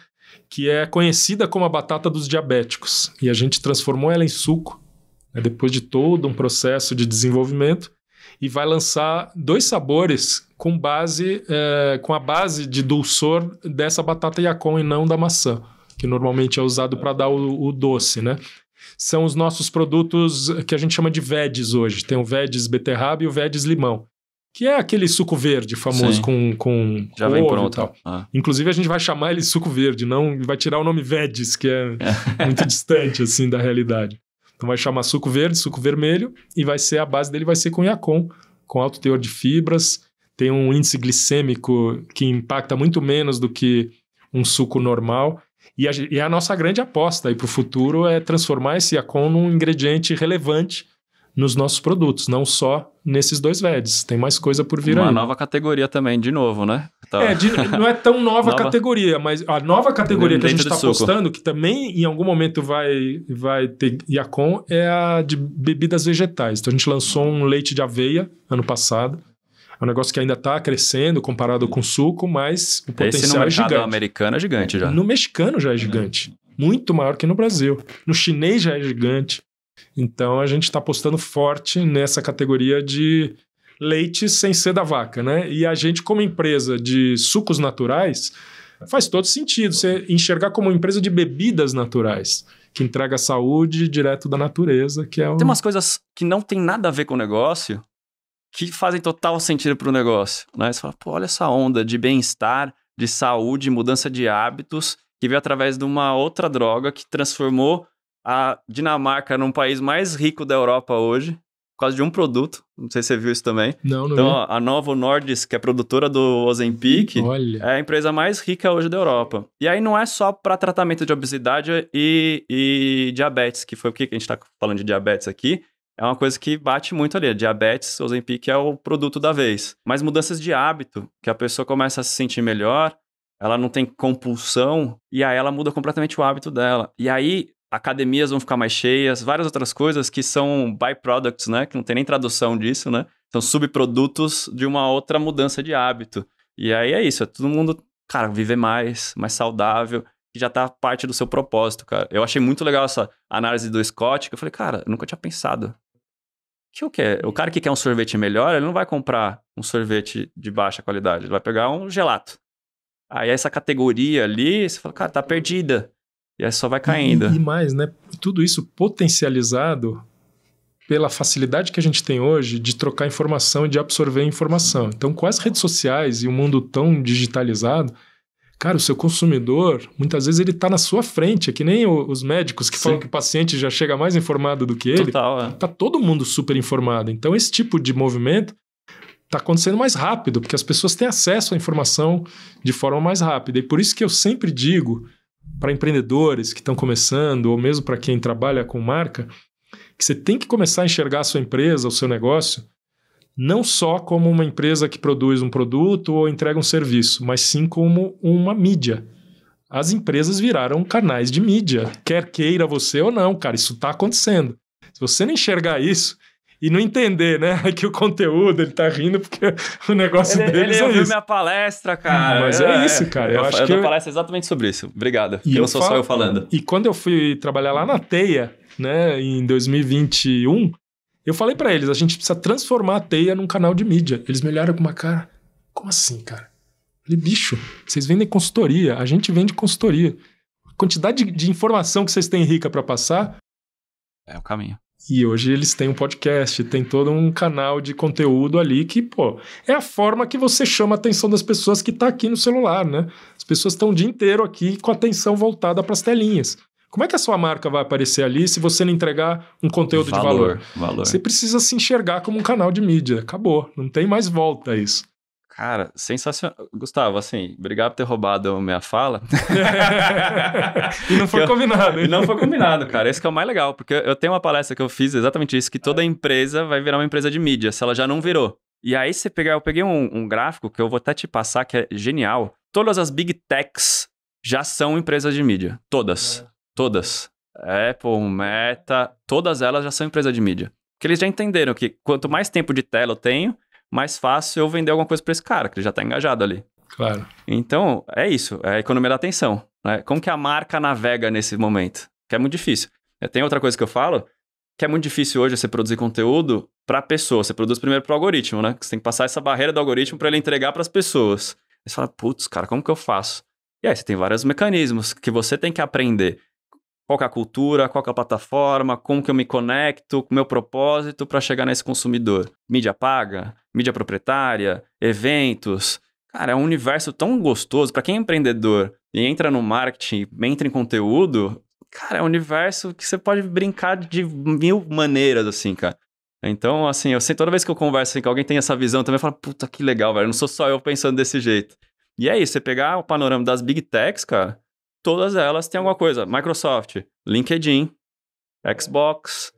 que é conhecida como a batata dos diabéticos. E a gente transformou ela em suco, né? Depois de todo um processo de desenvolvimento, e vai lançar 2 sabores com a base de dulçor dessa batata Yacon e não da maçã, que normalmente é usado para dar o doce, né? São os nossos produtos que a gente chama de Veggies hoje. Tem o Veggies beterraba e o Veggies limão, que é aquele suco verde famoso com já vem ovo pronto. E tal. Inclusive, a gente vai chamar ele suco verde, não vai tirar o nome Veggies, que é muito distante assim, da realidade. Então vai chamar suco verde, suco vermelho, e a base dele vai ser com Yacon, com alto teor de fibras, tem um índice glicêmico que impacta muito menos do que um suco normal. E a nossa grande aposta aí para o futuro é transformar esse Yacon num ingrediente relevante nos nossos produtos, não só nesses 2 VEDs. Tem mais coisa por vir aí. Uma nova categoria também, de novo, né? Não é tão nova categoria, mas a nova categoria que a gente está apostando, que também em algum momento vai ter Yacon, é a de bebidas vegetais. Então a gente lançou um leite de aveia ano passado. É um negócio que ainda está crescendo comparado com suco, mas o potencial é gigante. No mercado americano é gigante já. No mexicano já é gigante. Muito maior que no Brasil. No chinês já é gigante. Então a gente está apostando forte nessa categoria de leite sem ser da vaca, né? E a gente, como empresa de sucos naturais, faz todo sentido você enxergar como uma empresa de bebidas naturais, que entrega saúde direto da natureza, que é Tem umas coisas que não tem nada a ver com o negócio, que fazem total sentido para o negócio, né? Você fala, pô, olha essa onda de bem-estar, de saúde, mudança de hábitos, que veio através de uma outra droga que transformou a Dinamarca num país mais rico da Europa hoje, por causa de um produto. Não sei se você viu isso também. Não Então, vi. a Novo Nordisk, que é produtora do Ozempic, é a empresa mais rica hoje da Europa. E aí não é só para tratamento de obesidade e diabetes, que foi o que a gente está falando de diabetes aqui. É uma coisa que bate muito ali. Diabetes, Ozempic é o produto da vez. Mas mudanças de hábito, que a pessoa começa a se sentir melhor, ela não tem compulsão, e aí ela muda completamente o hábito dela. E aí academias vão ficar mais cheias, várias outras coisas que são byproducts, né? Que não tem nem tradução disso, né? São subprodutos de uma outra mudança de hábito. E aí é isso, é todo mundo, cara, viver mais saudável, que já tá parte do seu propósito, cara. Eu achei muito legal essa análise do Scott, que eu falei, cara, eu nunca tinha pensado. O cara que quer um sorvete melhor, ele não vai comprar um sorvete de baixa qualidade, ele vai pegar um gelato. Aí essa categoria ali, você fala, cara, tá perdida. E aí só vai caindo. E mais, né? Tudo isso potencializado pela facilidade que a gente tem hoje de trocar informação e de absorver informação. Então, com as redes sociais e o mundo tão digitalizado, cara, o seu consumidor, muitas vezes ele está na sua frente. É que nem os médicos que falam que o paciente já chega mais informado do que ele. Total, Tá todo mundo super informado. Então, esse tipo de movimento está acontecendo mais rápido, porque as pessoas têm acesso à informação de forma mais rápida. E por isso que eu sempre digo para empreendedores que estão começando, ou mesmo para quem trabalha com marca, que você tem que começar a enxergar a sua empresa, o seu negócio, não só como uma empresa que produz um produto ou entrega um serviço, mas sim como uma mídia. As empresas viraram canais de mídia, quer queira você ou não, cara, isso está acontecendo. Se você não enxergar isso e não entender, né, que o conteúdo, ele tá rindo porque o negócio deles ele é ouviu isso. minha palestra, cara. Mas é isso, cara. Eu acho que dou palestra exatamente sobre isso. Obrigado. E não sou só eu falando. E quando eu fui trabalhar lá na Teia, né, em 2021, eu falei pra eles, a gente precisa transformar a Teia num canal de mídia. Eles me olharam com uma cara, como assim, cara? Eu falei, bicho, vocês vendem consultoria, a gente vende consultoria. A quantidade de informação que vocês têm rica pra passar... É o caminho. E hoje eles têm um podcast, tem todo um canal de conteúdo ali que, pô, é a forma que você chama a atenção das pessoas que tá aqui no celular, né? As pessoas estão o dia inteiro aqui com a atenção voltada para as telinhas. Como é que a sua marca vai aparecer ali se você não entregar um conteúdo de valor? Você precisa se enxergar como um canal de mídia. Acabou. Não tem mais volta a isso. Cara, sensacional. Gustavo, assim, obrigado por ter roubado a minha fala. E não foi combinado, hein? E não foi combinado, cara. Esse que é o mais legal, porque eu tenho uma palestra que eu fiz exatamente isso, que toda empresa vai virar uma empresa de mídia, se ela já não virou. E aí você pegar, eu peguei um gráfico que eu vou até te passar, que é genial. Todas as big techs já são empresas de mídia. Todas. Todas. Apple, Meta, todas elas já são empresas de mídia. Porque eles já entenderam que quanto mais tempo de tela eu tenho, mais fácil eu vender alguma coisa para esse cara, que ele já está engajado ali. Claro. Então, é isso, é a economia da atenção, né? Como que a marca navega nesse momento? Que é muito difícil. Tem outra coisa que eu falo, que é muito difícil hoje você produzir conteúdo para a pessoa. Você produz primeiro para o algoritmo, né? Você tem que passar essa barreira do algoritmo para ele entregar para as pessoas. Aí você fala, putz, cara, como que eu faço? E aí você tem vários mecanismos que você tem que aprender. Qual que é a cultura, qual que é a plataforma, como que eu me conecto com o meu propósito para chegar nesse consumidor. Mídia paga, mídia proprietária, eventos. Cara, é um universo tão gostoso. Para quem é empreendedor e entra no marketing, entra em conteúdo, cara, é um universo que você pode brincar de 1000 maneiras, assim, cara. Então, assim, eu sei, toda vez que eu converso assim, que alguém tem essa visão, também eu falo, puta, que legal, velho. Não sou só eu pensando desse jeito. E é isso, você pegar o panorama das big techs, cara, todas elas têm alguma coisa. Microsoft, LinkedIn, Xbox.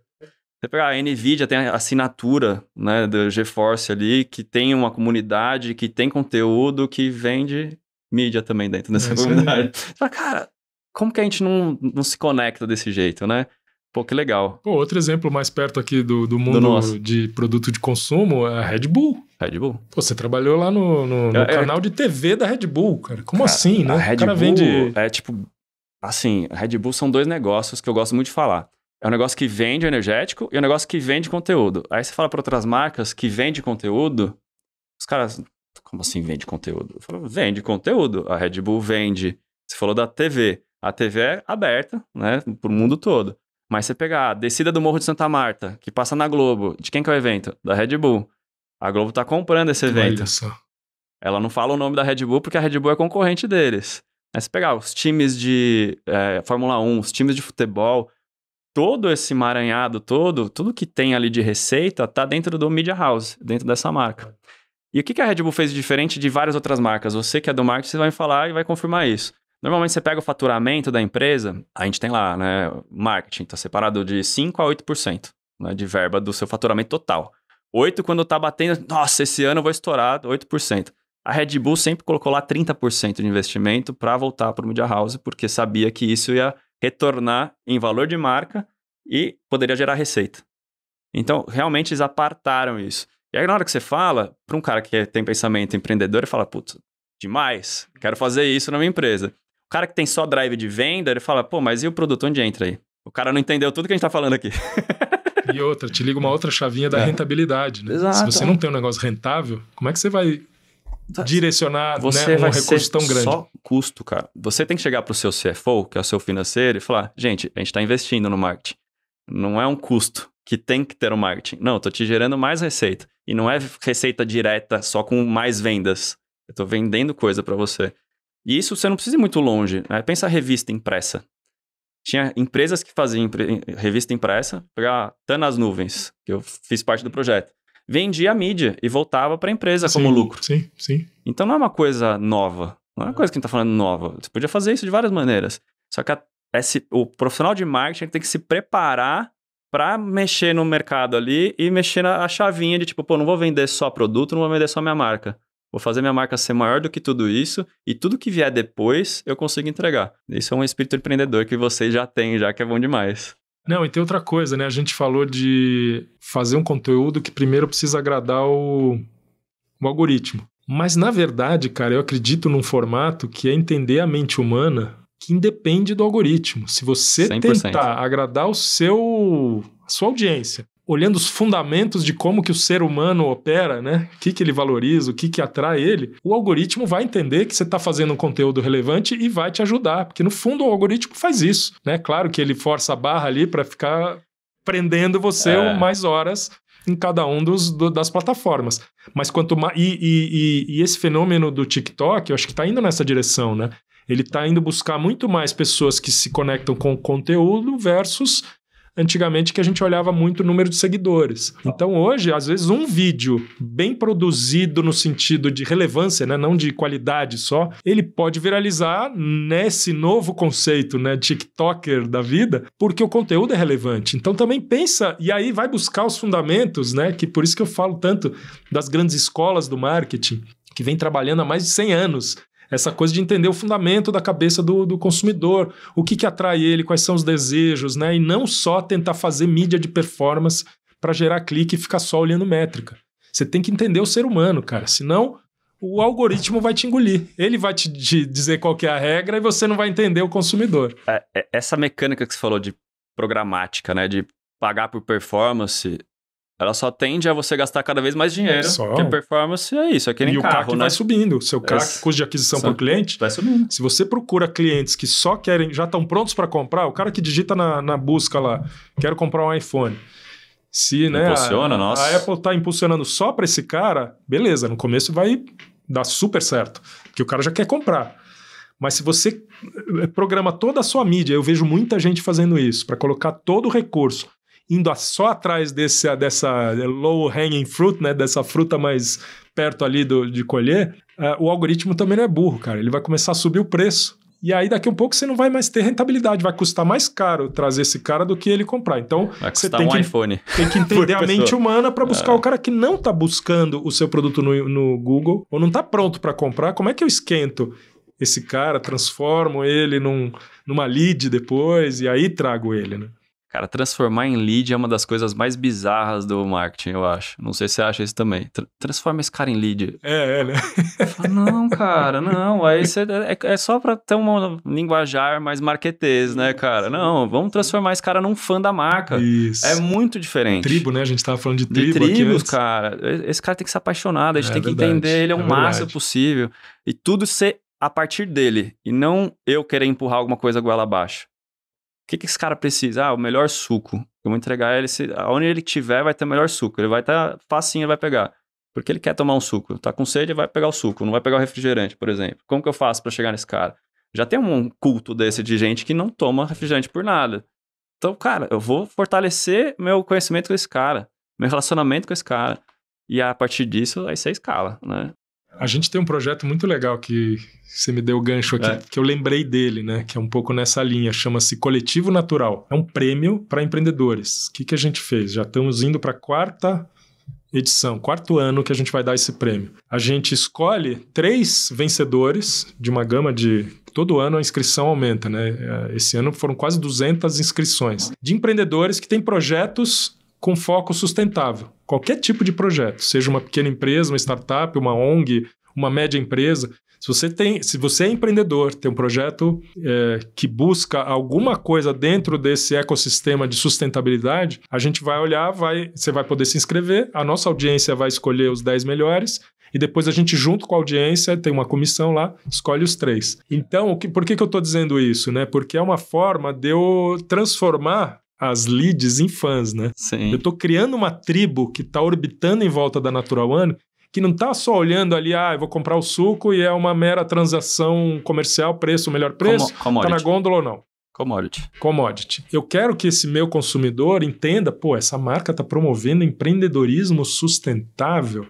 Você pegar a NVIDIA, tem a assinatura, né, do GeForce ali, que tem uma comunidade, que tem conteúdo, que vende mídia também dentro dessa comunidade. Você fala, cara, como que a gente não se conecta desse jeito, né? Pô, que legal. Pô, outro exemplo mais perto aqui do mundo de produto de consumo é a Red Bull. Red Bull. Pô, você trabalhou lá no canal de TV da Red Bull, cara. Como cara, assim, né? A Red Bull vende... é tipo... Assim, a Red Bull são 2 negócios que eu gosto muito de falar. É um negócio que vende energético e um negócio que vende conteúdo. Aí você fala para outras marcas que vende conteúdo, os caras... Como assim vende conteúdo? Eu falo, vende conteúdo. A Red Bull vende. Você falou da TV. A TV é aberta, né? Pro mundo todo. Mas você pegar a descida do Morro de Santa Marta, que passa na Globo, de quem que é o evento? Da Red Bull. A Globo tá comprando esse evento. Olha só. Ela não fala o nome da Red Bull porque a Red Bull é concorrente deles. Aí você pegar os times de Fórmula 1, os times de futebol, todo esse emaranhado todo, tudo que tem ali de receita tá dentro do Media House, dentro dessa marca. E o que a Red Bull fez de diferente de várias outras marcas? Você que é do marketing, você vai me falar e vai confirmar isso. Normalmente você pega o faturamento da empresa, a gente tem lá, né, marketing, tá separado de 5% a 8%, né, de verba do seu faturamento total. 8% quando tá batendo, nossa, esse ano eu vou estourar 8%. A Red Bull sempre colocou lá 30% de investimento para voltar para o Media House, porque sabia que isso ia retornar em valor de marca e poderia gerar receita. Então, realmente eles apartaram isso. E aí na hora que você fala, para um cara que tem pensamento empreendedor, ele fala, putz, demais, quero fazer isso na minha empresa. O cara que tem só drive de venda, ele fala, pô, mas e o produto, onde entra aí? O cara não entendeu tudo que a gente tá falando aqui. E outra, te liga uma outra chavinha da rentabilidade, né? Exato. Se você não tem um negócio rentável, como é que você vai direcionar, você, né, vai recurso tão grande? Só custo, cara. Você tem que chegar pro seu CFO, que é o seu financeiro, e falar, gente, a gente tá investindo no marketing. Não é um custo que tem que ter o marketing. Não, eu tô te gerando mais receita. E não é receita direta só com mais vendas. Eu tô vendendo coisa para você. E isso você não precisa ir muito longe, né? Pensa a revista impressa. Tinha empresas que faziam revista impressa, pegar Tá nas Nuvens, que eu fiz parte do projeto. Vendia a mídia e voltava para a empresa como lucro. Sim, sim. Então não é uma coisa nova. Não é uma coisa que a gente tá falando nova. Você podia fazer isso de várias maneiras. Só que o profissional de marketing tem que se preparar pra mexer no mercado ali e mexer na chavinha de tipo, pô, não vou vender só produto, não vou vender só minha marca. Vou fazer minha marca ser maior do que tudo isso e tudo que vier depois eu consigo entregar. Isso é um espírito empreendedor que vocês já têm, já que é bom demais. Não, e tem outra coisa, né? A gente falou de fazer um conteúdo que primeiro precisa agradar o algoritmo. Mas, na verdade, cara, eu acredito num formato que é entender a mente humana que independe do algoritmo. Se você 100%. tentar agradar a sua audiência, olhando os fundamentos de como que o ser humano opera, né? O que ele valoriza, o que atrai ele, o algoritmo vai entender que você está fazendo um conteúdo relevante e vai te ajudar, porque no fundo o algoritmo faz isso, né? Claro que ele força a barra ali para ficar prendendo você mais horas em cada um das plataformas. Mas quanto mais... E esse fenômeno do TikTok, eu acho que está indo nessa direção, né? Ele está indo buscar muito mais pessoas que se conectam com o conteúdo versus... Antigamente que a gente olhava muito o número de seguidores. Então hoje, às vezes, um vídeo bem produzido no sentido de relevância, né, não de qualidade só, ele pode viralizar nesse novo conceito, né, TikToker da vida, porque o conteúdo é relevante. Então também pensa, e aí vai buscar os fundamentos, né, que por isso que eu falo tanto das grandes escolas do marketing, que vem trabalhando há mais de 100 anos, essa coisa de entender o fundamento da cabeça do consumidor, o que atrai ele, quais são os desejos, né? E não só tentar fazer mídia de performance para gerar clique e ficar só olhando métrica. Você tem que entender o ser humano, cara. Senão, o algoritmo vai te engolir. Ele vai te dizer qual que é a regra e você não vai entender o consumidor. Essa mecânica que você falou de programática, né? De pagar por performance... Ela só tende a você gastar cada vez mais dinheiro. Porque a performance é isso, é que nem carro, o CAC vai subindo. O seu CAC, custo de aquisição por cliente, vai subindo. Se você procura clientes que só querem, já estão prontos para comprar, o cara que digita na busca lá, quero comprar um iPhone. Se, né, a Apple está impulsionando só para esse cara, beleza, no começo vai dar super certo, porque o cara já quer comprar. Mas se você programa toda a sua mídia, eu vejo muita gente fazendo isso, para colocar todo o recurso, indo só atrás dessa low-hanging fruit, né, dessa fruta mais perto ali de colher, o algoritmo também não é burro, cara. Ele vai começar a subir o preço. E aí, daqui a um pouco, você não vai mais ter rentabilidade. Vai custar mais caro trazer esse cara do que ele comprar. Então, você tem iPhone. Tem que entender a mente humana para buscar o cara que não está buscando o seu produto no Google ou não está pronto para comprar. Como é que eu esquento esse cara, transformo ele numa lead depois e aí trago ele, né? Cara, transformar em lead é uma das coisas mais bizarras do marketing, eu acho. Não sei se você acha isso também. Transforma esse cara em lead. Né? Não, cara, não. Aí é só pra ter um linguajar mais marquetês, né, cara? Não, vamos transformar esse cara num fã da marca. Isso. É muito diferente. Tribo, né? A gente tava falando de tribo aqui. De tribos, aqui cara. Esse cara tem que ser apaixonado, a gente tem que entender ele o máximo possível. E tudo ser a partir dele. E não eu querer empurrar alguma coisa goela abaixo. O que esse cara precisa? O melhor suco. Eu vou entregar ele, aonde ele tiver vai ter o melhor suco. Ele vai estar facinho, ele vai pegar. Porque ele quer tomar um suco. Tá com sede, ele vai pegar o suco. Não vai pegar o refrigerante, por exemplo. Como que eu faço para chegar nesse cara? Já tem um culto desse de gente que não toma refrigerante por nada. Então, cara, eu vou fortalecer meu conhecimento com esse cara. Meu relacionamento com esse cara. E a partir disso, aí você escala, né? A gente tem um projeto muito legal que você me deu o gancho aqui, que eu lembrei dele, né? Que é um pouco nessa linha, chama-se Coletivo Natural. É um prêmio para empreendedores. O que a gente fez? Já estamos indo para a quarta edição, quarto ano que a gente vai dar esse prêmio. A gente escolhe 3 vencedores de uma gama de... Todo ano a inscrição aumenta, né? Esse ano foram quase 200 inscrições. De empreendedores que têm projetos com foco sustentável. Qualquer tipo de projeto, seja uma pequena empresa, uma startup, uma ONG, uma média empresa. Se você é empreendedor, tem um projeto que busca alguma coisa dentro desse ecossistema de sustentabilidade, a gente vai olhar, você vai poder se inscrever, a nossa audiência vai escolher os 10 melhores e depois a gente, junto com a audiência, tem uma comissão lá, escolhe os 3. Então, por que eu estou dizendo isso? Né? Porque é uma forma de eu transformar as leads em fãs, né? Sim. Eu estou criando uma tribo que está orbitando em volta da Natural One, que não está só olhando ali, eu vou comprar o suco e é uma mera transação comercial, preço, melhor preço, está na gôndola ou não. Commodity. Eu quero que esse meu consumidor entenda, essa marca está promovendo empreendedorismo sustentável.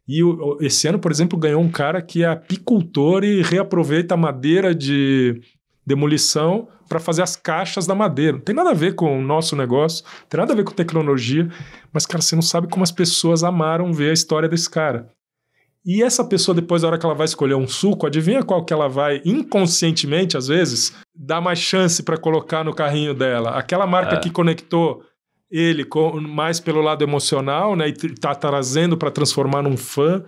E esse ano, por exemplo, ganhou um cara que é apicultor e reaproveita a madeira de demolição para fazer as caixas da madeira. Não tem nada a ver com o nosso negócio, não tem nada a ver com tecnologia, mas, cara, você não sabe como as pessoas amaram ver a história desse cara. E essa pessoa, depois, na hora que ela vai escolher um suco, adivinha qual que ela vai, inconscientemente, às vezes, dar mais chance para colocar no carrinho dela? Aquela marca que conectou ele mais pelo lado emocional, né, e tá trazendo para transformar num fã,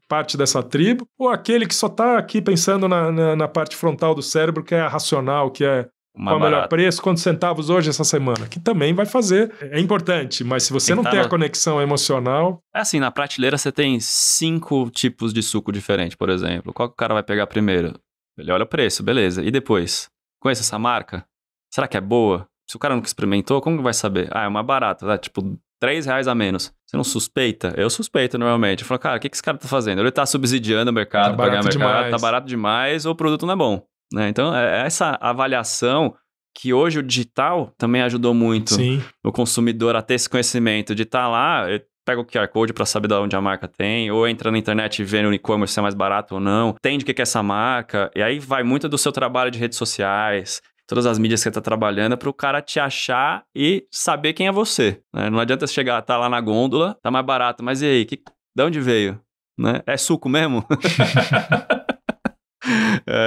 parte dessa tribo, ou aquele que só tá aqui pensando na parte frontal do cérebro, que é a racional, que é qual o melhor preço, quantos centavos hoje essa semana, que também vai fazer. É importante, mas se você não tem a conexão emocional... É assim, na prateleira você tem 5 tipos de suco diferentes, por exemplo. Qual que o cara vai pegar primeiro? Ele olha o preço, beleza. E depois? Conhece essa marca? Será que é boa? Se o cara nunca experimentou, como que vai saber? Ah, é mais barato, tá? Tipo, R$3 a menos. Você não suspeita? Eu suspeito normalmente. Eu falo, cara, o que esse cara tá fazendo? Ele tá subsidiando o mercado, pra ganhar mercado, tá barato demais ou o produto não é bom. Né? Então, é essa avaliação que hoje o digital também ajudou muito o consumidor a ter esse conhecimento de estar lá, pega o QR Code para saber de onde a marca tem, ou entra na internet e vê no e-commerce se é mais barato ou não, entende o que é essa marca, e aí vai muito do seu trabalho de redes sociais, todas as mídias que você está trabalhando, para o cara te achar e saber quem é você. Né? Não adianta você chegar, tá lá na gôndola, tá mais barato, mas e aí, de onde veio? Né? É suco mesmo?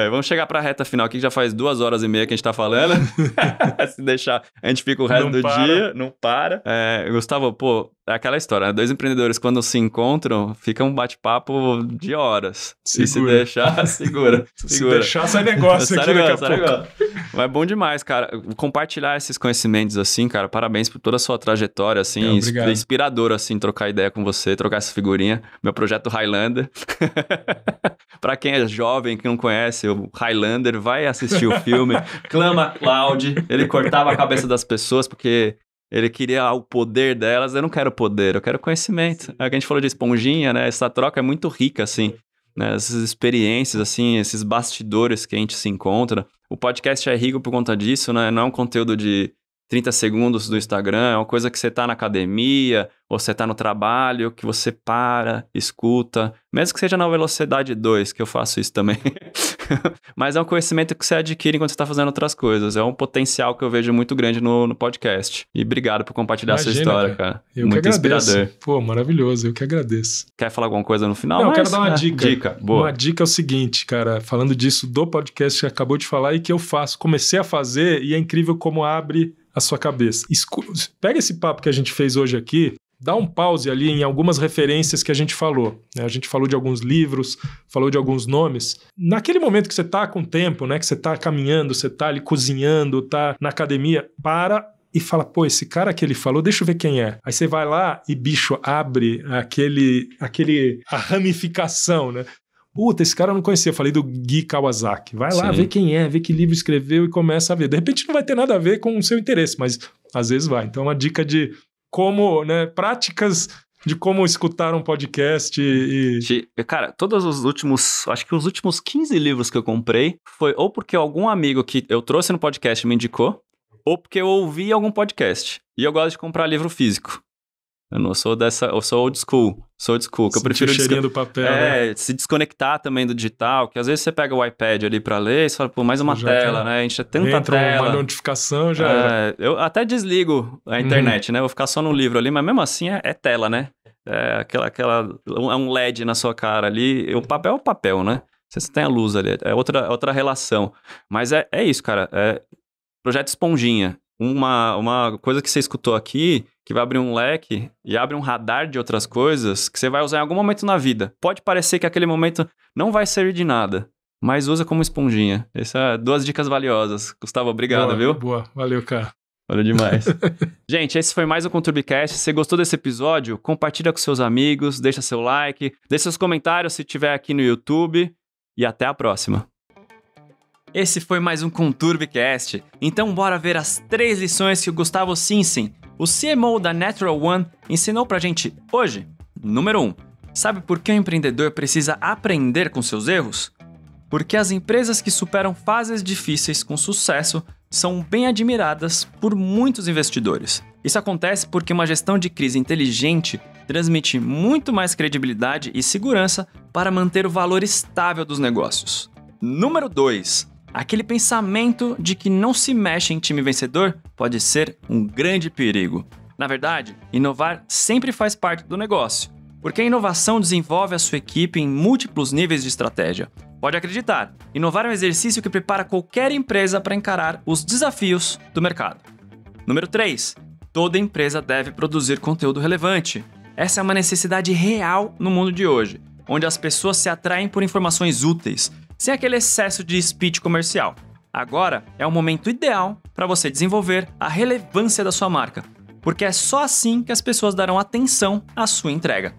Vamos chegar pra reta final aqui, que já faz 2h30 que a gente tá falando. Se deixar, a gente fica o resto do dia, não para. Gustavo, pô, é aquela história, né? 2 empreendedores quando se encontram, fica um bate-papo de horas. E se deixar, segura. Se deixar, sai negócio aqui daqui a pouco. Mas é bom demais, cara. Compartilhar esses conhecimentos assim, cara, parabéns por toda a sua trajetória, assim, inspirador, assim, trocar ideia com você, trocar essa figurinha. Meu projeto Highlander. Pra quem é jovem, que não conhece o Highlander, vai assistir o filme. Clama Cloud. Ele cortava a cabeça das pessoas porque ele queria o poder delas. Eu não quero poder, eu quero conhecimento. É o que a gente falou de esponjinha, né? Essa troca é muito rica, assim. Né? Essas experiências, assim, esses bastidores que a gente se encontra. O podcast é rico por conta disso, né? Não é um conteúdo de 30 segundos do Instagram, é uma coisa que você tá na academia, ou você tá no trabalho, que você para, escuta, mesmo que seja na velocidade 2, que eu faço isso também. Mas é um conhecimento que você adquire enquanto você tá fazendo outras coisas. É um potencial que eu vejo muito grande no podcast. E obrigado por compartilhar sua história, cara. Eu muito que agradeço. Inspirador. Pô, maravilhoso, eu que agradeço. Quer falar alguma coisa no final? Não, eu quero dar uma dica. Boa. Uma dica é o seguinte, cara, falando disso do podcast que acabou de falar e que eu faço, comecei a fazer e é incrível como abre a sua cabeça. Pega esse papo que a gente fez hoje aqui, dá um pause ali em algumas referências que a gente falou. Né? A gente falou de alguns livros, falou de alguns nomes. Naquele momento que você tá com tempo, né? Que você tá caminhando, você tá ali cozinhando, tá na academia, para e fala, pô, esse cara que ele falou, deixa eu ver quem é. Aí você vai lá e, bicho, abre a ramificação, né? Puta, esse cara eu não conhecia. Eu falei do Gui Kawasaki. Vai lá, vê quem é, vê que livro escreveu e começa a ver. De repente não vai ter nada a ver com o seu interesse, mas às vezes vai. Então, uma dica de como, né, práticas de como escutar um podcast Cara, acho que os últimos 15 livros que eu comprei foi ou porque algum amigo que eu trouxe no podcast me indicou, ou porque eu ouvi algum podcast. E eu gosto de comprar livro físico. Eu não sou eu sou old school. Que eu prefiro do papel, né? Se desconectar também do digital, que às vezes você pega o iPad ali pra ler e você fala, pô, mais uma tela, né? A gente tem tanta tela. Uma notificação, já era. Eu até desligo a internet, né? Vou ficar só no livro ali, mas mesmo assim é tela, né? É um LED na sua cara ali. O papel é o papel, né? Você tem a luz ali, é outra relação. Mas é isso, cara. Projeto Esponjinha. Uma coisa que você escutou aqui, que vai abrir um leque e abre um radar de outras coisas que você vai usar em algum momento na vida. Pode parecer que aquele momento não vai servir de nada, mas usa como esponjinha. Essas são 2 dicas valiosas. Gustavo, obrigado, viu? Boa, valeu, cara. Valeu demais. Gente, esse foi mais um ConturbiCast. Se você gostou desse episódio, compartilha com seus amigos, deixa seu like, deixa seus comentários se tiver aqui no YouTube e até a próxima. Esse foi mais um ConturbiCast. Então bora ver as 3 lições que o Gustavo Sinsen, o CMO da Natural One, ensinou pra gente hoje. Número 1. Sabe por que o empreendedor precisa aprender com seus erros? Porque as empresas que superam fases difíceis com sucesso são bem admiradas por muitos investidores. Isso acontece porque uma gestão de crise inteligente transmite muito mais credibilidade e segurança para manter o valor estável dos negócios. Número 2. Aquele pensamento de que não se mexe em time vencedor pode ser um grande perigo. Na verdade, inovar sempre faz parte do negócio, porque a inovação desenvolve a sua equipe em múltiplos níveis de estratégia. Pode acreditar, inovar é um exercício que prepara qualquer empresa para encarar os desafios do mercado. Número 3. Toda empresa deve produzir conteúdo relevante. Essa é uma necessidade real no mundo de hoje, onde as pessoas se atraem por informações úteis, sem aquele excesso de speech comercial. Agora é o momento ideal para você desenvolver a relevância da sua marca, porque é só assim que as pessoas darão atenção à sua entrega.